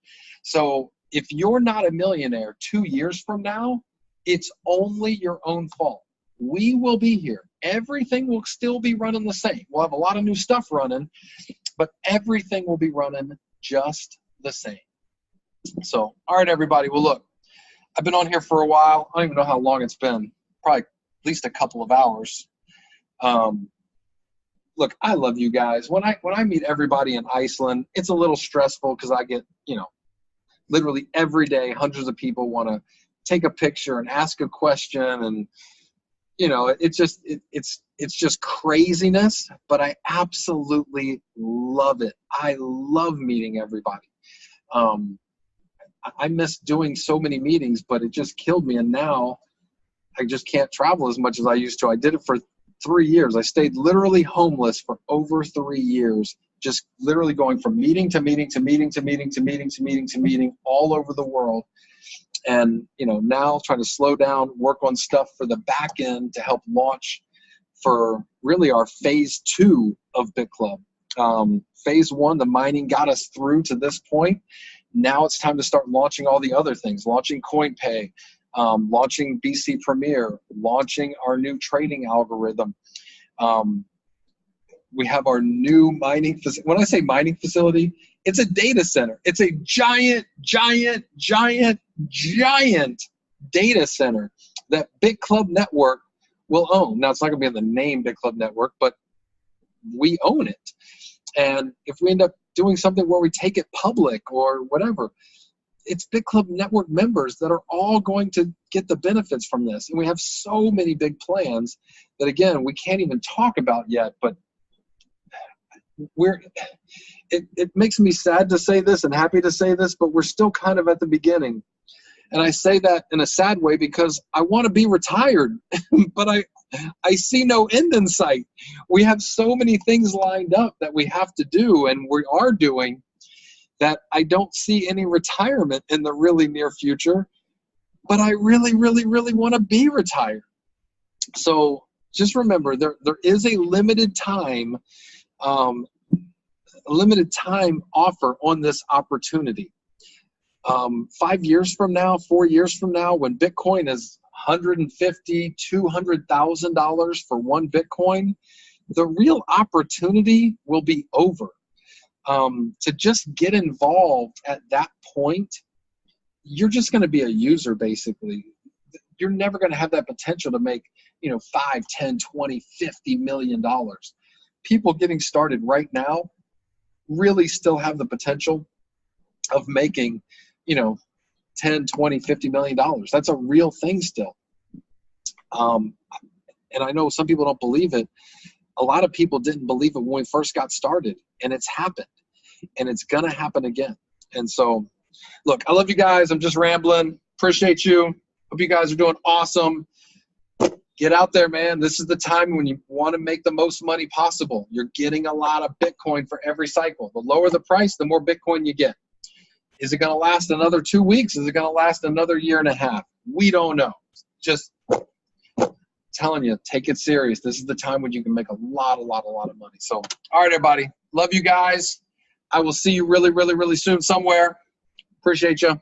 So if you're not a millionaire 2 years from now, it's only your own fault. We will be here. Everything will still be running the same. We'll have a lot of new stuff running, but everything will be running just the same. So, all right, everybody. Well, look, I've been on here for a while. I don't even know how long it's been. Probably at least a couple of hours. Look, I love you guys. When I meet everybody in Iceland, it's a little stressful because I get, literally every day, hundreds of people want to take a picture and ask a question, and it's just craziness. But I absolutely love it. I love meeting everybody. I miss doing so many meetings, but it just killed me. And now I just can't travel as much as I used to. I did it for 3 years. I stayed literally homeless for over 3 years, just literally going from meeting to meeting to meeting to meeting to meeting to meeting to meeting all over the world. And, now trying to slow down, work on stuff for the back end to help launch for really our phase 2 of Bitclub. Phase 1, the mining got us through to this point. Now it's time to start launching all the other things, launching CoinPay, launching BC Premier, launching our new trading algorithm. We have our new mining facility. When I say mining facility, it's a data center. It's a giant, giant, giant, giant data center that Bitclub Network will own. Now, it's not going to be in the name Bitclub Network, but we own it. And if we end up doing something where we take it public or whatever, it's Bitclub Network members that are all going to get the benefits from this. And we have so many big plans that, again, we can't even talk about yet, but it makes me sad to say this and happy to say this, but we're still kind of at the beginning. And I say that in a sad way because I want to be retired, but I see no end in sight. We have so many things lined up that we have to do, and we are doing, that I don't see any retirement in the really near future, but I really, really, really want to be retired. So just remember, there is a limited time offer on this opportunity. 5 years from now, 4 years from now, when Bitcoin is $150,000, $200,000 for one Bitcoin, the real opportunity will be over. To just get involved at that point, you're just going to be a user, basically. You're never going to have that potential to make, 5, 10, 20, $50 million. People getting started right now really still have the potential of making, 10, 20, $50 million. That's a real thing still. And I know some people don't believe it. A lot of people didn't believe it when we first got started, and it's happened, and it's going to happen again. And so, look, I love you guys. I'm just rambling. Appreciate you. Hope you guys are doing awesome. Get out there, man. This is the time when you want to make the most money possible. You're getting a lot of Bitcoin for every cycle. The lower the price, the more Bitcoin you get. Is it going to last another 2 weeks? Is it going to last another year and a half? We don't know. Just telling you, take it serious. This is the time when you can make a lot of money. So, all right, everybody. Love you guys. I will see you really, really, really soon somewhere. Appreciate you.